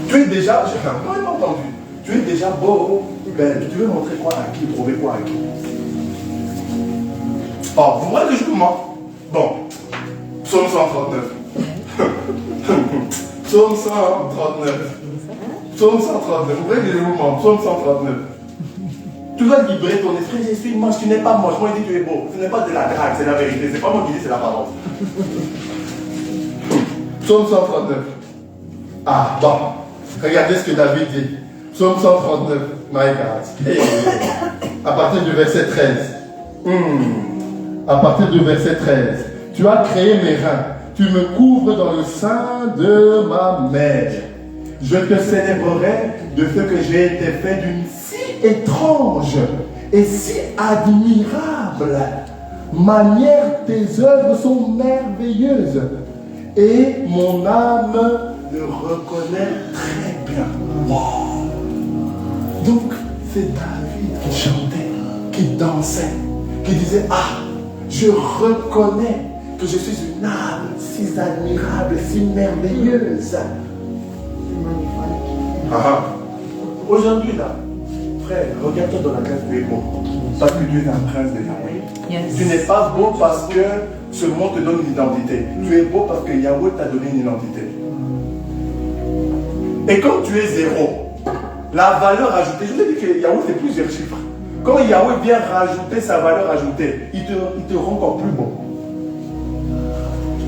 Tu es déjà, j'ai pas entendu. Tu es déjà beau, belle. Tu veux montrer quoi à qui? Prouver quoi à qui? Oh, vous voyez que je vous mens? Bon, psaume 139. Psaume 139. Psaume 139. Vous voyez que je vous mens? Psaume 139. Tu dois libérer ton esprit. Je suis moche, tu n'es pas moche. Moi, il dit tu es beau. Ce n'est pas de la drague, c'est la vérité. C'est pas moi qui dis, c'est la parole. Psaume 139. Ah, bon. Regardez ce que David dit. Psaume 139. My God. Hey. À partir du verset 13. À partir du verset 13. Tu as créé mes reins. Tu me couvres dans le sein de ma mère. Je te célébrerai de ce que j'ai été fait d'une si étrange et si admirable manière. Tes œuvres sont merveilleuses et mon âme le reconnaît très bien. Wow. Donc, c'est David qui chantait, qui dansait, qui disait, ah, je reconnais que je suis une âme si admirable, si merveilleuse. Aujourd'hui là, frère, regarde-toi dans la classe, tu es beau. Parce que tu es un prince de Yahweh. Yes. Tu n'es pas beau parce que ce monde te donne une identité. Tu es beau parce que Yahweh t'a donné une identité. Et comme tu es 0, la valeur ajoutée, je vous ai dit que Yahweh c'est plusieurs chiffres. Quand Yahweh vient rajouter sa valeur ajoutée, il te rend encore plus beau.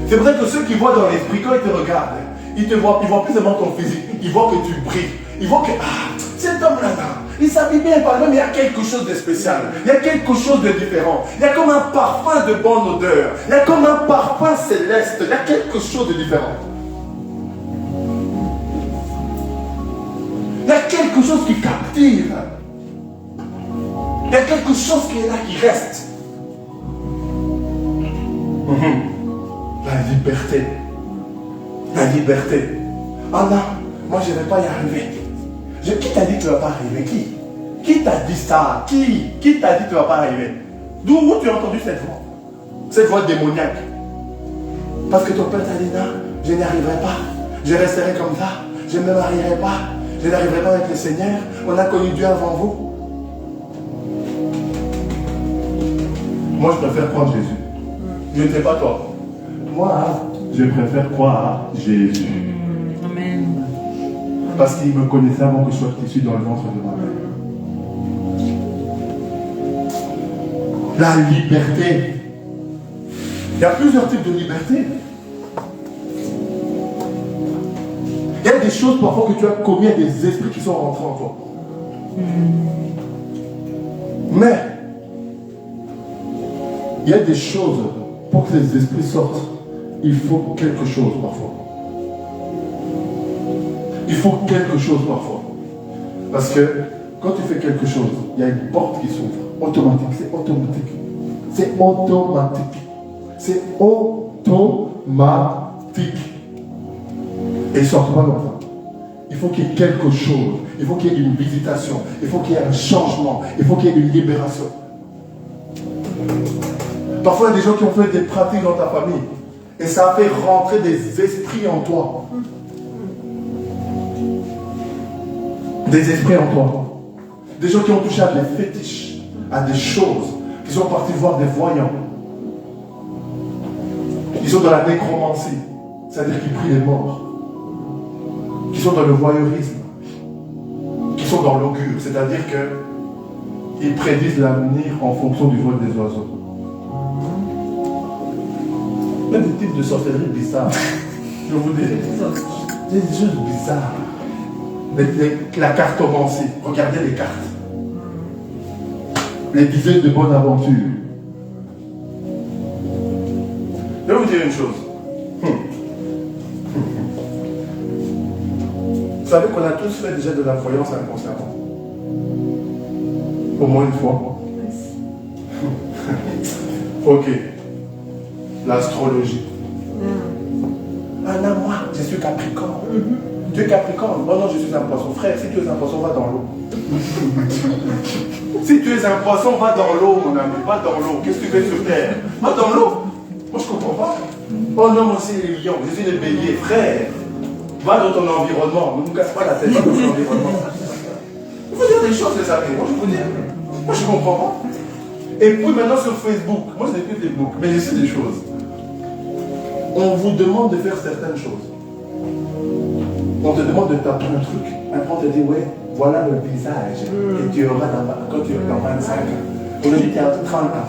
C'est vrai que ceux qui voient dans l'esprit, quand ils te regardent, ils voient plus seulement ton physique, ils voient que tu brilles. Ils voient que, cet homme-là, il s'habille bien par lui, mais il y a quelque chose de spécial. Il y a quelque chose de différent. Il y a comme un parfum de bonne odeur. Il y a comme un parfum céleste. Il y a quelque chose de différent. Il y a quelque chose qui captive. Il y a quelque chose qui est là, qui reste. La liberté. La liberté. Ah non, moi je ne vais pas y arriver. Qui t'a dit que tu ne vas pas arriver? Qui t'a dit ça? Qui t'a dit que tu ne vas pas arriver? D'où tu as entendu cette voix? Cette voix démoniaque. Parce que ton père t'a dit non, je n'y arriverai pas. Je resterai comme ça. Je ne me marierai pas. Je n'arriverai pas avec le Seigneur. On a connu Dieu avant vous. Moi, je préfère croire Jésus. Je ne sais pas toi. Moi, je préfère croire Jésus. Amen. Parce qu'il me connaissait avant que je sois issu dans le ventre de ma mère. La liberté. Il y a plusieurs types de liberté. Il y a des choses parfois que tu as commis, des esprits qui sont rentrés en toi. Mais il y a des choses, pour que ces esprits sortent, il faut quelque chose parfois. Il faut quelque chose parfois. Parce que quand tu fais quelque chose, il y a une porte qui s'ouvre. Automatique, c'est automatique. C'est automatique. C'est automatique. Et il ne sort pas longtemps. Il faut qu'il y ait quelque chose. Il faut qu'il y ait une visitation. Il faut qu'il y ait un changement. Il faut qu'il y ait une libération. Parfois, il y a des gens qui ont fait des pratiques dans ta famille. Et ça a fait rentrer des esprits en toi. Des esprits en toi. Des gens qui ont touché à des fétiches, à des choses, qui sont partis voir des voyants. Ils sont dans la nécromancie, c'est-à-dire qu'ils prient les morts. Qui sont dans le voyeurisme. Qui sont dans l'augure, c'est-à-dire qu'ils prédisent l'avenir en fonction du vol des oiseaux. Même des types de sorcellerie bizarres. Je vous dis. Des choses bizarres. La cartomancie. Regardez les cartes. Les dizaines de bonnes aventures. Je vais vous dire une chose. Vous savez qu'on a tous fait déjà de la voyance inconsciemment. Au moins une fois. Ok. L'astrologie. Ah non, moi, je suis Capricorne. Tu es Capricorne. Oh non, je suis un poisson. Frère, si tu es un poisson, va dans l'eau. Si tu es un poisson, va dans l'eau, mon ami. Va dans l'eau. Qu'est-ce que tu fais sur terre? Va dans l'eau. Moi, je ne comprends pas. Oh non, moi, c'est les lions. Je suis le bélier. Frère, va dans ton environnement. Ne nous casse pas la tête. Va dans ton environnement. Il faut dire des choses, les amis. Moi, je vous dis. Moi, je ne comprends pas. Et puis maintenant sur Facebook, moi, je n'ai plus Facebook, mais je sais des choses. On vous demande de faire certaines choses. On te demande de taper un truc. Après, on te dit, ouais, voilà le visage que tu auras quand tu auras dans 25 ans. Aujourd'hui, tu as 30 ans.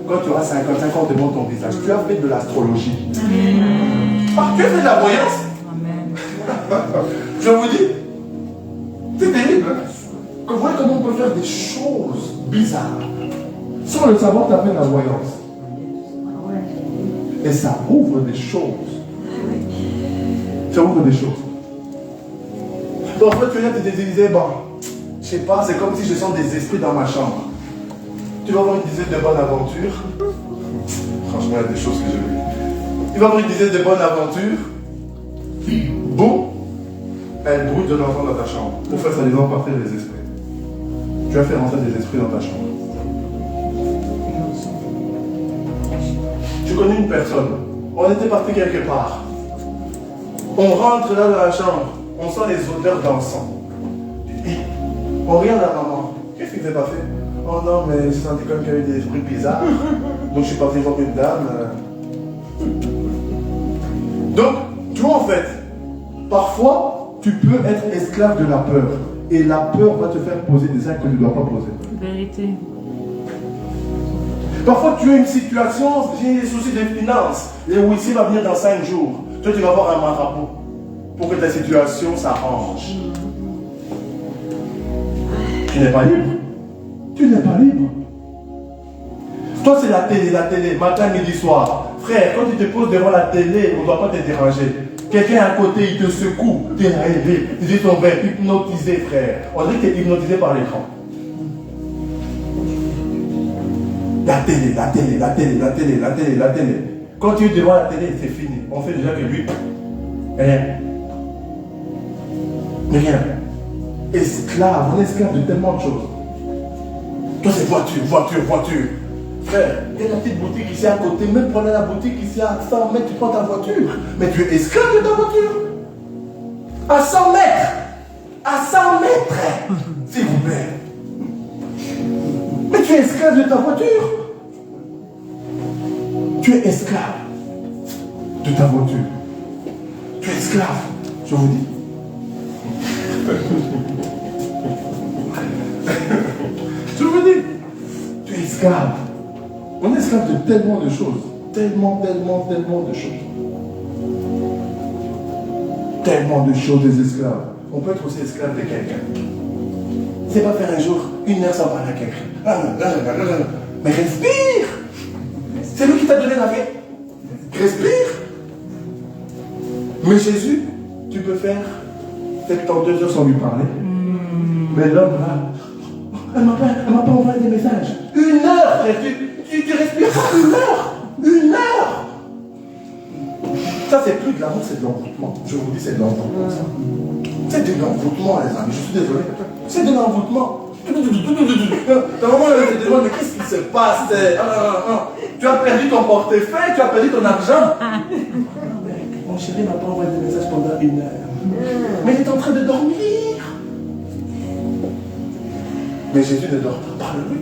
Quand tu auras 55 ans, on te demande ton visage. Tu as fait de l'astrologie. Ah, tu as fait de la voyance. Je vous dis, c'est terrible. Vous voyez comment on peut faire des choses bizarres. Sans le savoir, tu as fait de la voyance. Et ça ouvre des choses. Ça ouvre des choses. Donc, en fait, tu viens te disais, bon, je sais pas, c'est comme si je sens des esprits dans ma chambre. Tu vas avoir une dizaine de bonnes aventures. Franchement, il y a des choses que j'ai vues. Tu vas avoir une dizaine de bonnes aventures. Boum, elle brûle de l'enfant dans ta chambre. Pour faire ça, les enfants partir des esprits. Tu vas faire rentrer des esprits dans ta chambre. Je connais une personne. On était parti quelque part. On rentre là dans la chambre. On sent les odeurs d'encens. On regarde la maman. Qu'est-ce qu'il s'est passé? Oh non, mais j'ai senti comme qu'il y avait des esprits bizarres. Donc je suis parti voir une dame. Donc, tu vois en fait, parfois, tu peux être esclave de la peur. Et la peur va te faire poser des actes que tu ne dois pas poser. Vérité. Parfois, tu as une situation, j'ai des soucis de finances. Et oui, ici va venir dans 5 jours. Toi, tu vas avoir un marabout pour que ta situation s'arrange. Tu n'es pas libre. Tu n'es pas libre. Toi, c'est la télé, matin, midi, soir. Frère, quand tu te poses devant la télé, on ne doit pas te déranger. Quelqu'un à côté, il te secoue, tu es rêvé, tu dis ton verre, hypnotisé, frère. On dirait que tu es hypnotisé par l'écran. La télé. Quand tu es devant la télé, c'est fini. On fait déjà que lui, rien. Rien. Esclave, on est esclave de tellement de choses. Toi, c'est voiture. Frère, il y a la petite boutique ici à côté, même pendant la boutique ici à 100 mètres, tu prends ta voiture. Mais tu es esclave de ta voiture. À 100 mètres. À 100 mètres. S'il vous plaît. Mais tu es esclave de ta voiture. Tu es esclave de ta voiture. Tu es esclave, je vous dis. Je vous dis, tu es esclave. On est esclave de tellement de choses. Tellement de choses. Tellement de choses des esclaves. On peut être aussi esclave de quelqu'un. C'est pas faire un jour, 1 heure sans parler à quelqu'un. Mais respire. C'est lui qui t'a donné la vie. Respire. Mais Jésus, tu peux faire 72 heures sans lui parler. Mais l'homme là, elle m'a pas envoyé des messages. 1 heure, frère, tu respires pas 1 heure. 1 heure. Ça, c'est plus de l'amour, c'est de l'envoûtement. Je vous dis, c'est de l'envoûtement, ça. C'est de l'envoûtement, les amis. Je suis désolé. C'est de l'envoûtement. Ta maman, elle te demande, mais qu'est-ce qui se passe? Tu as perdu ton portefeuille, tu as perdu ton argent. Mon chéri m'a pas envoyé des messages pendant 1 heure. Mais il est en train de dormir. Mais Jésus ne dort pas, parle-lui.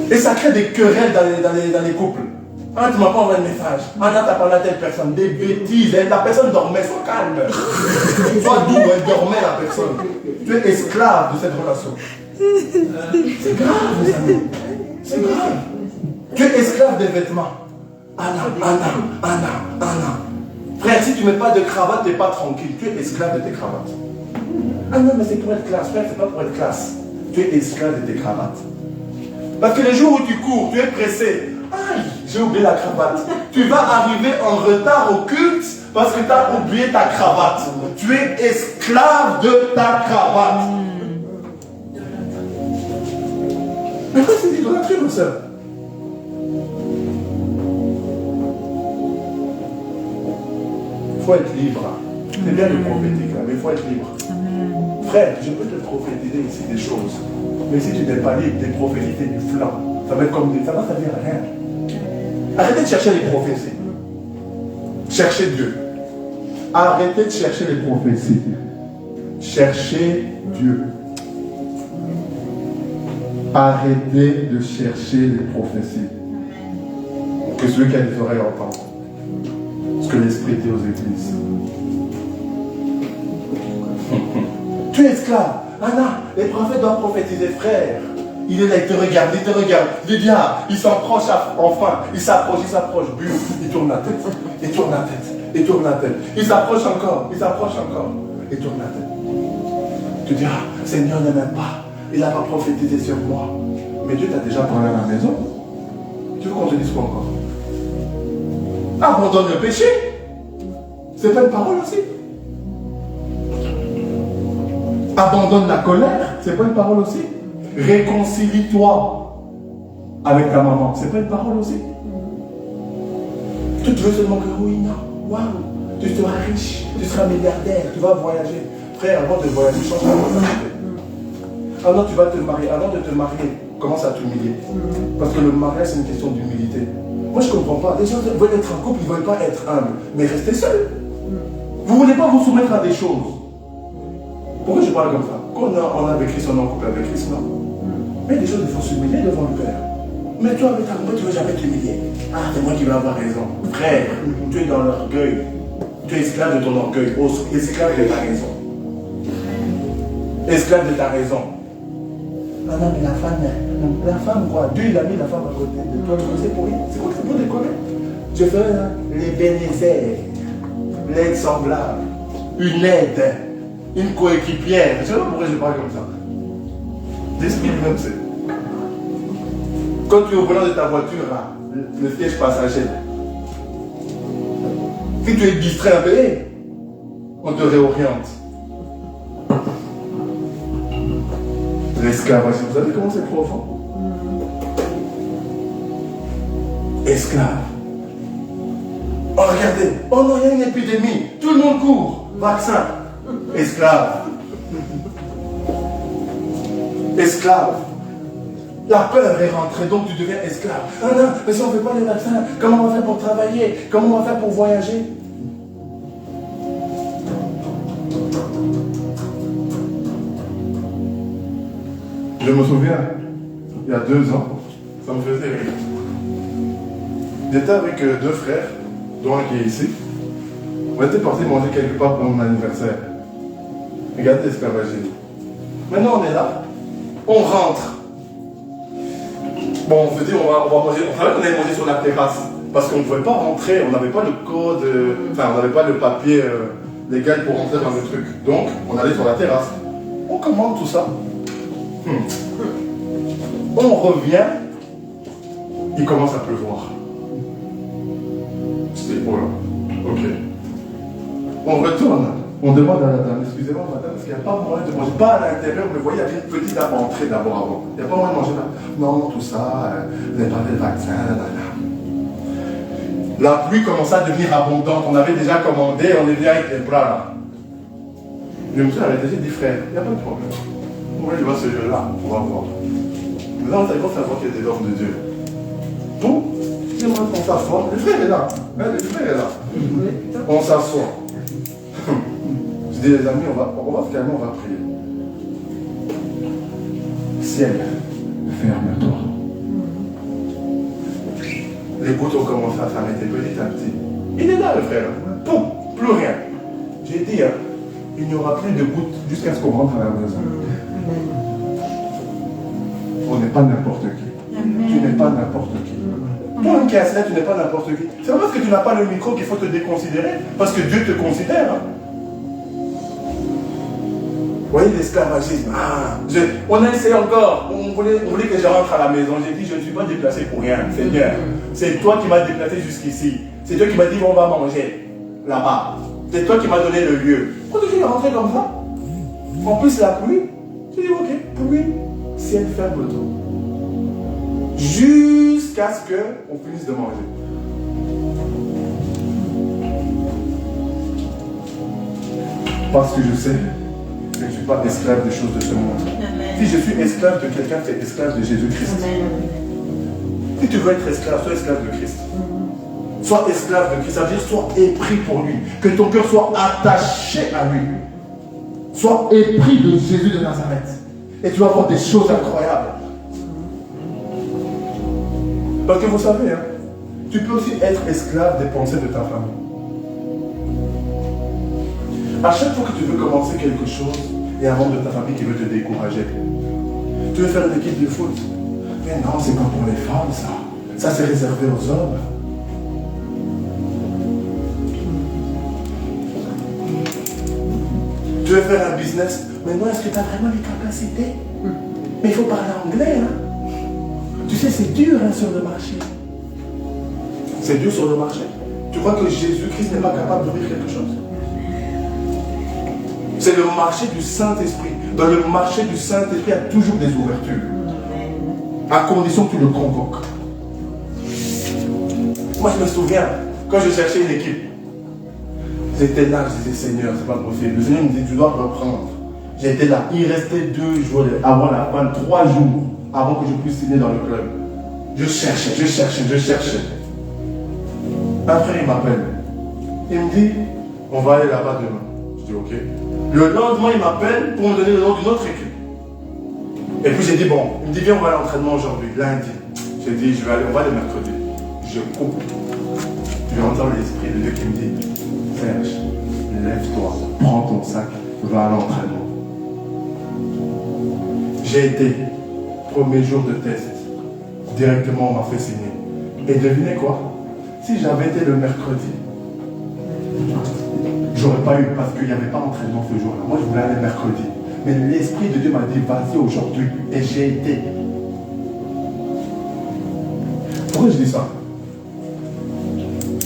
Et ça crée des querelles dans les couples. Ah, tu ne m'as pas envoyé de message. Ah, là, tu as parlé à telle personne. Des bêtises. La personne dormait, sois calme. Sois doux, elle dormait, la personne. Tu es esclave de cette relation. C'est grave, mes amis. C'est grave. Tu es esclave des vêtements. Anna. Frère, si tu ne mets pas de cravate, tu n'es pas tranquille. Tu es esclave de tes cravates. Ah non, mais c'est pour être classe. Frère, c'est pas pour être classe. Tu es esclave de tes cravates. Parce que le jour où tu cours, tu es pressé. Aïe, j'ai oublié la cravate. Tu vas arriver en retard au culte parce que tu as oublié ta cravate. Tu es esclave de ta cravate. Mais quoi c'est idolâtrie, ma soeur? Il faut être libre. C'est bien le prophétique, mais il faut être libre. Frère, je peux te prophétiser ici des choses. Mais si tu n'es pas libre, tes prophéties, c'est du flanc. Ça va être comme ça va servir à rien. Arrêtez de chercher les prophéties. Cherchez Dieu. Arrêtez de chercher les prophéties. Cherchez Dieu. Arrêtez de chercher les prophéties. Que celui qui a des oreilles entende ce que l'Esprit dit aux églises. Tu es esclave. Anna, les prophètes doivent prophétiser, frère. Il est là, il te regarde. Il dit, ah, il s'approche enfin. Il s'approche, buf, il tourne la tête. Il s'approche encore. Il tourne la tête. Tu dis, ah, Seigneur ne m'aime pas. Il n'a pas prophétisé sur moi. Mais Dieu t'a déjà parlé à la maison. Tu veux qu'on te dise quoi encore? Abandonne le péché. C'est pas une parole aussi. Abandonne la colère. C'est pas une parole aussi. Réconcilie-toi avec ta maman. C'est pas une parole aussi. Tu veux seulement que oui, non. Waouh, tu seras riche, tu seras milliardaire, tu vas voyager. Frère, avant de voyager, change ta mentalité. Avant tu vas te marier, avant de te marier, commence à t'humilier. Parce que le mariage, c'est une question d'humilité. Moi, je ne comprends pas. Les gens veulent être en couple, ils ne veulent pas être humbles. Mais restez seuls. Vous ne voulez pas vous soumettre à des choses. Pourquoi je parle comme ça? Quand on est avec Christ, on est en couple avec Christ, non? Mais des choses, il faut s'humilier devant le Père. Mais toi, avec ta compagne, tu ne veux jamais t'humilier. Ah, c'est moi qui vais avoir raison. Frère, tu es dans l'orgueil. Tu es esclave de ton orgueil, esclave de ta raison. Esclave de ta raison. Ah non, mais la femme quoi? Dieu il a mis la femme à côté de toi, c'est pour rien. C'est quoi que c'est pour décoller? Je ferai les bénéficiaires, l'aide semblable, une aide, une coéquipière. Je ne sais pas pourquoi je parle comme ça. L'esprit lui-même c'est. Quand tu es au volant de ta voiture, le siège passager, si tu es distrait un peu, on te réoriente. L'esclavage, vous savez comment c'est profond? Esclave. Oh regardez, oh non, il y a une épidémie, tout le monde court, vaccin. Esclave. Esclave. La peur est rentrée, donc tu deviens esclave. Ah non, mais si on ne fait pas les vaccins, comment on va faire pour travailler? Comment on va faire pour voyager? Je me souviens, il y a 2 ans, ça me faisait rire. J'étais avec 2 frères, dont un qui est ici. On était partis manger quelque part pour mon anniversaire. Regardez l'esclavagisme. Maintenant on est là, on rentre. Bon, on se dit on va manger, on allait manger sur la terrasse. Parce qu'on ne pouvait pas rentrer, on n'avait pas le code, enfin on n'avait pas le papier légal pour rentrer dans le truc. Donc on allait sur la terrasse. On commande tout ça. On revient, il commence à pleuvoir. C'était oh là, ok. On retourne, on demande à la dame, excusez-moi madame, parce qu'il n'y a pas moyen de manger, pas à l'intérieur, mais vous voyez, il y avait une petite entrée d'abord avant. Il n'y a pas moyen de manger là. Non, tout ça, vous n'avez pas fait le vaccin, là. La pluie commençait à devenir abondante, on avait déjà commandé, on est venu avec les bras là. Le monsieur avait déjà dit frère, il n'y a pas de problème. Moi je vois ce jeu-là, on va voir. Maintenant, on commence à voir qu'il y a des hommes de Dieu. Bon, j'aimerais qu'on s'assoie. Le frère est là. Le frère est là. On s'assoit. Je dis les amis, on va finalement on va prier. Ciel, ferme-toi. Les gouttes ont commencé à s'arrêter petit à petit. Il est là le frère. Poum, plus rien. J'ai dit, il n'y aura plus de gouttes jusqu'à ce qu'on rentre à la maison. On n'est pas n'importe qui. Amen. Tu n'es pas n'importe qui. Toi, qui es là, tu n'es pas n'importe qui. C'est pas parce que tu n'as pas le micro qu'il faut te déconsidérer. Parce que Dieu te considère. Vous voyez l'esclavagisme. On a essayé encore. On voulait que je rentre à la maison. J'ai dit, je ne suis pas déplacé pour rien. Seigneur, c'est toi qui m'as déplacé jusqu'ici. C'est toi qui m'as dit, on va manger là-bas. C'est toi qui m'as donné le lieu. Pourquoi tu es rentré comme ça? En plus, la pluie. J'ai dit, ok, pluie. Ciel ferme-toi. Jusqu'à ce qu'on finisse de manger. Parce que je sais que je ne suis pas esclave des choses de ce monde. Amen. Si je suis esclave de quelqu'un, tu es esclave de Jésus-Christ. Si tu veux être esclave, sois esclave de Christ. Sois esclave de Christ, ça veut dire sois épris pour lui. Que ton cœur soit attaché à lui. Sois épris de Jésus de Nazareth. Et tu vas voir des choses incroyables. Parce que vous savez, tu peux aussi être esclave des pensées de ta famille. À chaque fois que tu veux commencer quelque chose, il y a un membre de ta famille qui veut te décourager. Tu veux faire une équipe de foot. Mais non, c'est pas pour les femmes, ça. Ça, c'est réservé aux hommes. Tu veux faire un business. Mais non, est-ce que tu as vraiment les capacités? Mais il faut parler anglais, Tu sais, c'est dur sur le marché. C'est dur sur le marché. Tu crois que Jésus-Christ n'est pas capable d'ouvrir quelque chose? C'est le marché du Saint-Esprit. Dans le marché du Saint-Esprit, il y a toujours des ouvertures. À condition que tu le convoques. Moi, je me souviens, quand je cherchais une équipe, j'étais là, je disais, Seigneur, c'est pas possible. Le Seigneur me dit, tu dois reprendre. J'étais là. Il restait 2 jours avant la fin, 3 jours avant que je puisse signer dans le club. Je cherchais. Après, il m'appelle. Il me dit, on va aller là-bas demain. Je dis, ok. Le lendemain, il m'appelle pour me donner le nom d'une autre équipe. Et puis j'ai dit, bon, il me dit, viens, on va à l'entraînement aujourd'hui, lundi. J'ai dit, je vais aller, on va aller mercredi. Je coupe. j'entends l'Esprit de Dieu qui me dit, Serge, lève-toi, prends ton sac, va à l'entraînement. J'ai été, premier jour de test, directement on m'a fait signer. Et devinez quoi? Si j'avais été le mercredi, j'aurais pas eu, parce qu'il n'y avait pas d'entraînement ce jour-là. Moi, je voulais aller mercredi. Mais l'Esprit de Dieu m'a dit, vas-y aujourd'hui. Et j'ai été. Pourquoi je dis ça?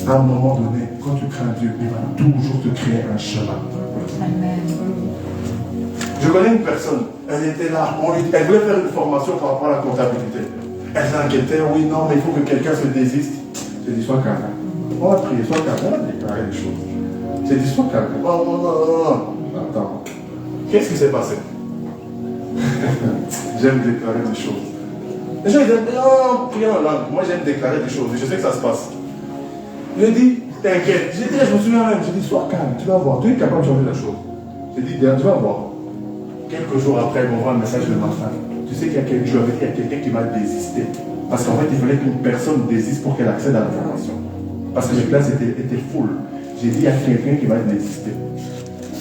À un moment donné, quand tu crains Dieu, il va toujours te créer un chemin. Amen. Je connais une personne, elle était là, elle voulait faire une formation par rapport à la comptabilité. Elle s'inquiétait, oui, non, mais il faut que quelqu'un se désiste. J'ai dit, sois calme. On va prier, sois calme, on va déclarer des choses. J'ai dit, sois calme. Non. Attends. Qu'est-ce qui s'est passé? J'aime déclarer des choses. Les gens ils disent, non, priez en langue. Moi, j'aime déclarer des choses. Je sais que ça se passe. Je lui ai dit, t'inquiète. Je me souviens même. J'ai dit, sois calme, tu vas voir. Tu es capable de changer la chose. J'ai dit, tu vas voir. Quelques jours après, elle m'envoie un message de ma femme. Tu sais qu'il y a quelqu'un qui va désister. Parce qu'en fait, il fallait qu'une personne désiste pour qu'elle accède à l'information. Parce que les classes étaient full. J'ai dit, il y a quelqu'un qui va désister.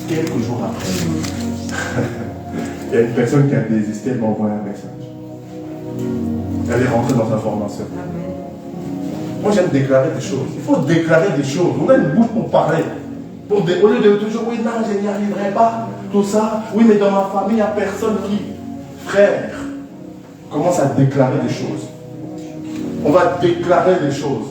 Quelques jours après, il y a une personne qui a désisté, elle m'a envoyé un message. Elle est rentrée dans sa formation. Moi, j'aime déclarer des choses. Il faut déclarer des choses. On a une bouche pour parler. Au lieu de toujours, oui, non, je n'y arriverai pas. Tout ça. Oui, mais dans ma famille, il n'y a personne qui. Frère, commence à déclarer des choses. On va déclarer des choses.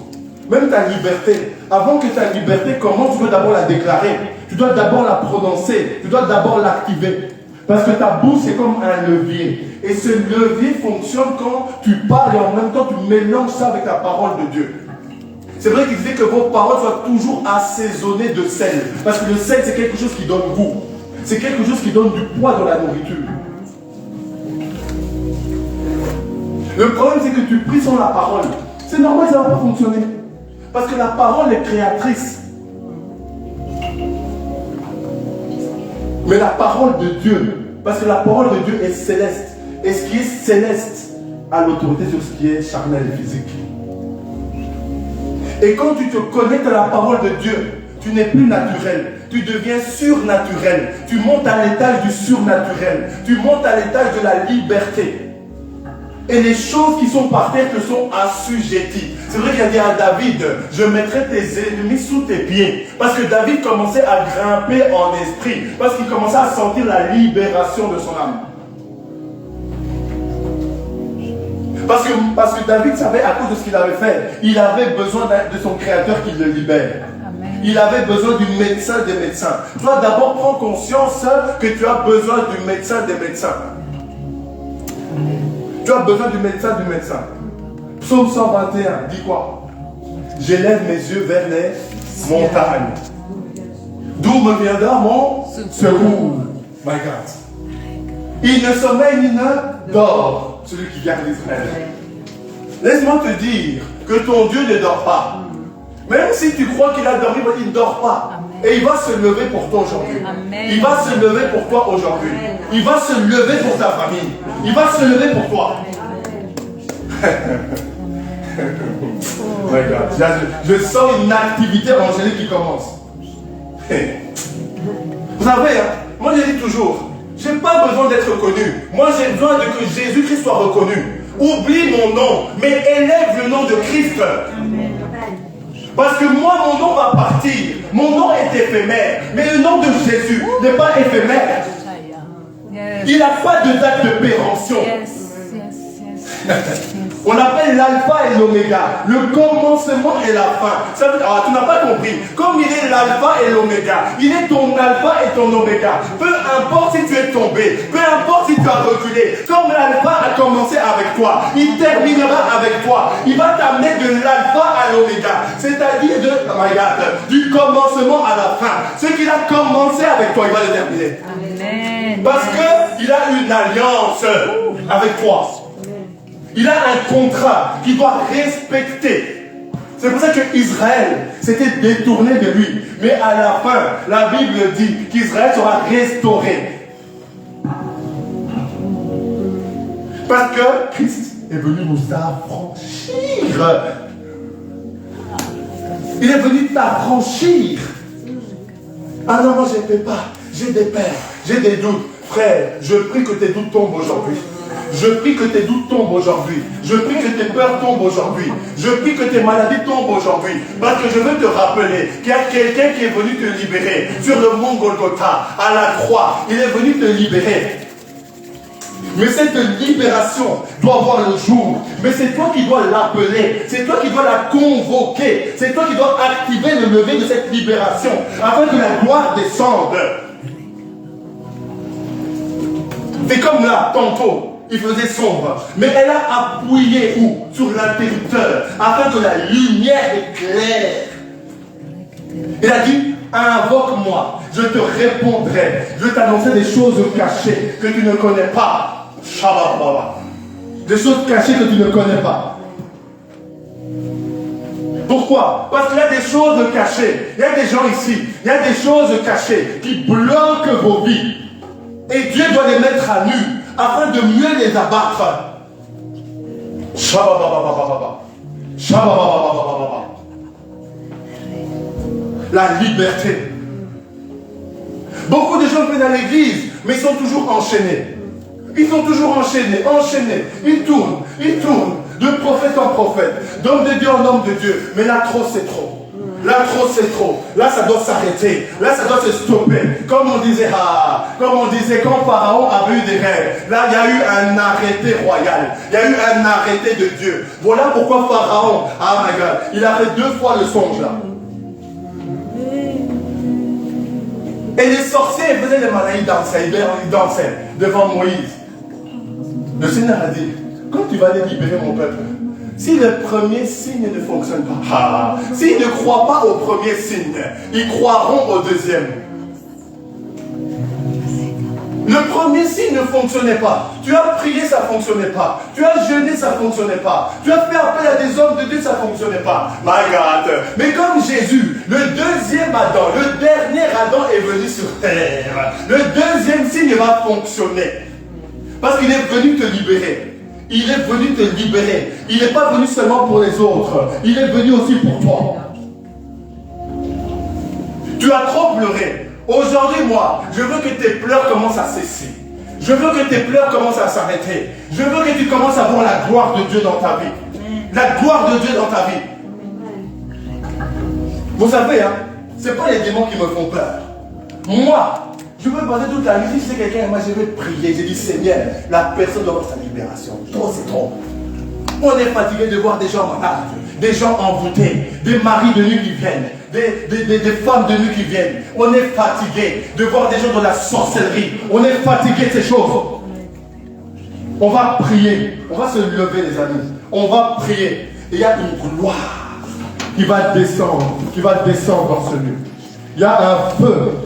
Même ta liberté. Avant que ta liberté commence, tu dois d'abord la déclarer. Tu dois d'abord la prononcer. Tu dois d'abord l'activer. Parce que ta bouche, c'est comme un levier. Et ce levier fonctionne quand tu parles et en même temps, tu mélanges ça avec la parole de Dieu. C'est vrai qu'il disait que vos paroles soient toujours assaisonnées de sel. Parce que le sel, c'est quelque chose qui donne goût. C'est quelque chose qui donne du poids dans la nourriture. Le problème, c'est que tu pries sans la parole. C'est normal, ça ne va pas fonctionner. Parce que la parole est créatrice. Mais la parole de Dieu, parce que la parole de Dieu est céleste. Et ce qui est céleste a l'autorité sur ce qui est charnel et physique. Et quand tu te connectes à la parole de Dieu, tu n'es plus naturel. Tu deviens surnaturel. Tu montes à l'étage du surnaturel. Tu montes à l'étage de la liberté. Et les choses qui sont par terre te sont assujetties. C'est vrai qu'il a dit à David, je mettrai tes ennemis sous tes pieds. Parce que David commençait à grimper en esprit. Parce qu'il commençait à sentir la libération de son âme. Parce que David savait à cause de ce qu'il avait fait, il avait besoin de son créateur qui le libère. Amen. Il avait besoin du médecin des médecins. Tu dois d'abord prendre conscience que tu as besoin du médecin des médecins. Tu as besoin du médecin du médecin. Psaume 121, dis quoi? J'élève mes yeux vers les montagnes. D'où me viendra mon secours? My God. Il ne sommeille ni ne dort, celui qui garde Israël. Laisse-moi te dire que ton Dieu ne dort pas. Même si tu crois qu'il a dormi, il ne dort pas. Amen. Et il va se lever pour toi aujourd'hui. Il va se lever pour toi aujourd'hui. Il va se lever pour ta famille. Il va se lever pour toi. My God. Je sens une activité angélique qui commence. Vous savez, hein, moi je dis toujours, je n'ai pas besoin d'être connu. Moi j'ai besoin de que Jésus-Christ soit reconnu. Oublie mon nom, mais élève le nom de Christ. Parce que moi, mon nom va partir. Mon nom est éphémère. Mais le nom de Jésus n'est pas éphémère. Il n'a pas de date de péremption. On appelle l'alpha et l'oméga. Le commencement et la fin. Ça veut dire, tu n'as pas compris. Comme il est l'alpha et l'oméga, il est ton alpha et ton oméga. Peu importe si tu es tombé, peu importe si tu as reculé. Comme l'alpha a commencé avec toi, il terminera avec toi. Il va t'amener de l'alpha à l'oméga. C'est-à-dire du commencement à la fin. Ce qu'il a commencé avec toi, il va le terminer. Amen. Parce qu'il a une alliance avec toi. Il a un contrat qu'il doit respecter. C'est pour ça que Israël s'était détourné de lui. Mais à la fin, la Bible dit qu'Israël sera restauré. Parce que Christ est venu nous affranchir Il est venu t'affranchir. Ah non, moi je ne peux pas. J'ai des peurs, j'ai des doutes. Frère, je prie que tes doutes tombent aujourd'hui. Je prie que tes doutes tombent aujourd'hui. Je prie que tes peurs tombent aujourd'hui. Je prie que tes maladies tombent aujourd'hui. Parce que je veux te rappeler qu'il y a quelqu'un qui est venu te libérer sur le mont Golgotha, à la croix. Il est venu te libérer. Mais cette libération doit voir le jour. Mais c'est toi qui dois l'appeler. C'est toi qui dois la convoquer. C'est toi qui dois activer le lever de cette libération afin que la gloire descende. C'est comme là, tantôt, il faisait sombre. Mais elle a appuyé où? Sur l'interrupteur afin que la lumière éclaire. Il a dit, invoque-moi, je te répondrai. Je vais t'annoncer des choses cachées que tu ne connais pas. Shabbat. Des choses cachées que tu ne connais pas. Pourquoi? Parce qu'il y a des choses cachées. Il y a des gens ici. Il y a des choses cachées qui bloquent vos vies. Et Dieu doit les mettre à nu afin de mieux les abattre. Shabbat. La liberté. Beaucoup de gens viennent à l'église, mais ils sont toujours enchaînés. Ils sont toujours enchaînés. Ils tournent, de prophète en prophète, d'homme de Dieu en homme de Dieu. Mais là, trop, c'est trop. Là, trop, c'est trop. Là, ça doit s'arrêter. Là, ça doit se stopper. Comme on disait quand Pharaon avait eu des rêves. Là, il y a eu un arrêté royal. Il y a eu un arrêté de Dieu. Voilà pourquoi Pharaon, ah my God, il a fait 2 fois le songe là. Et les sorciers faisaient les malins, ils dansaient devant Moïse. Le Seigneur a dit, quand tu vas aller libérer mon peuple, si le premier signe ne fonctionne pas, s'ils ne croient pas au premier signe, ils croiront au deuxième. Le premier signe ne fonctionnait pas. Tu as prié, ça ne fonctionnait pas. Tu as jeûné, ça ne fonctionnait pas. Tu as fait appel à des hommes de Dieu, ça ne fonctionnait pas. My God. Mais comme Jésus, le deuxième Adam, le dernier Adam est venu sur terre. Le deuxième signe va fonctionner. Parce qu'il est venu te libérer. Il est venu te libérer. Il n'est pas venu seulement pour les autres. Il est venu aussi pour toi. Tu as trop pleuré. Aujourd'hui, moi, je veux que tes pleurs commencent à cesser. Je veux que tes pleurs commencent à s'arrêter. Je veux que tu commences à voir la gloire de Dieu dans ta vie. La gloire de Dieu dans ta vie. Vous savez, hein, ce n'est pas les démons qui me font peur. Moi, je peux passer toute la nuit. Si c'est quelqu'un, moi je vais prier. J'ai dit, Seigneur, la personne doit avoir sa libération. Trop, c'est trop. On est fatigué de voir des gens malades, des gens envoûtés, des maris de nuit qui viennent, des femmes de nuit qui viennent. On est fatigué de voir des gens dans la sorcellerie. On est fatigué de ces choses. On va prier. On va se lever, les amis. On va prier. Et il y a une gloire qui va descendre dans ce lieu. Il y a un feu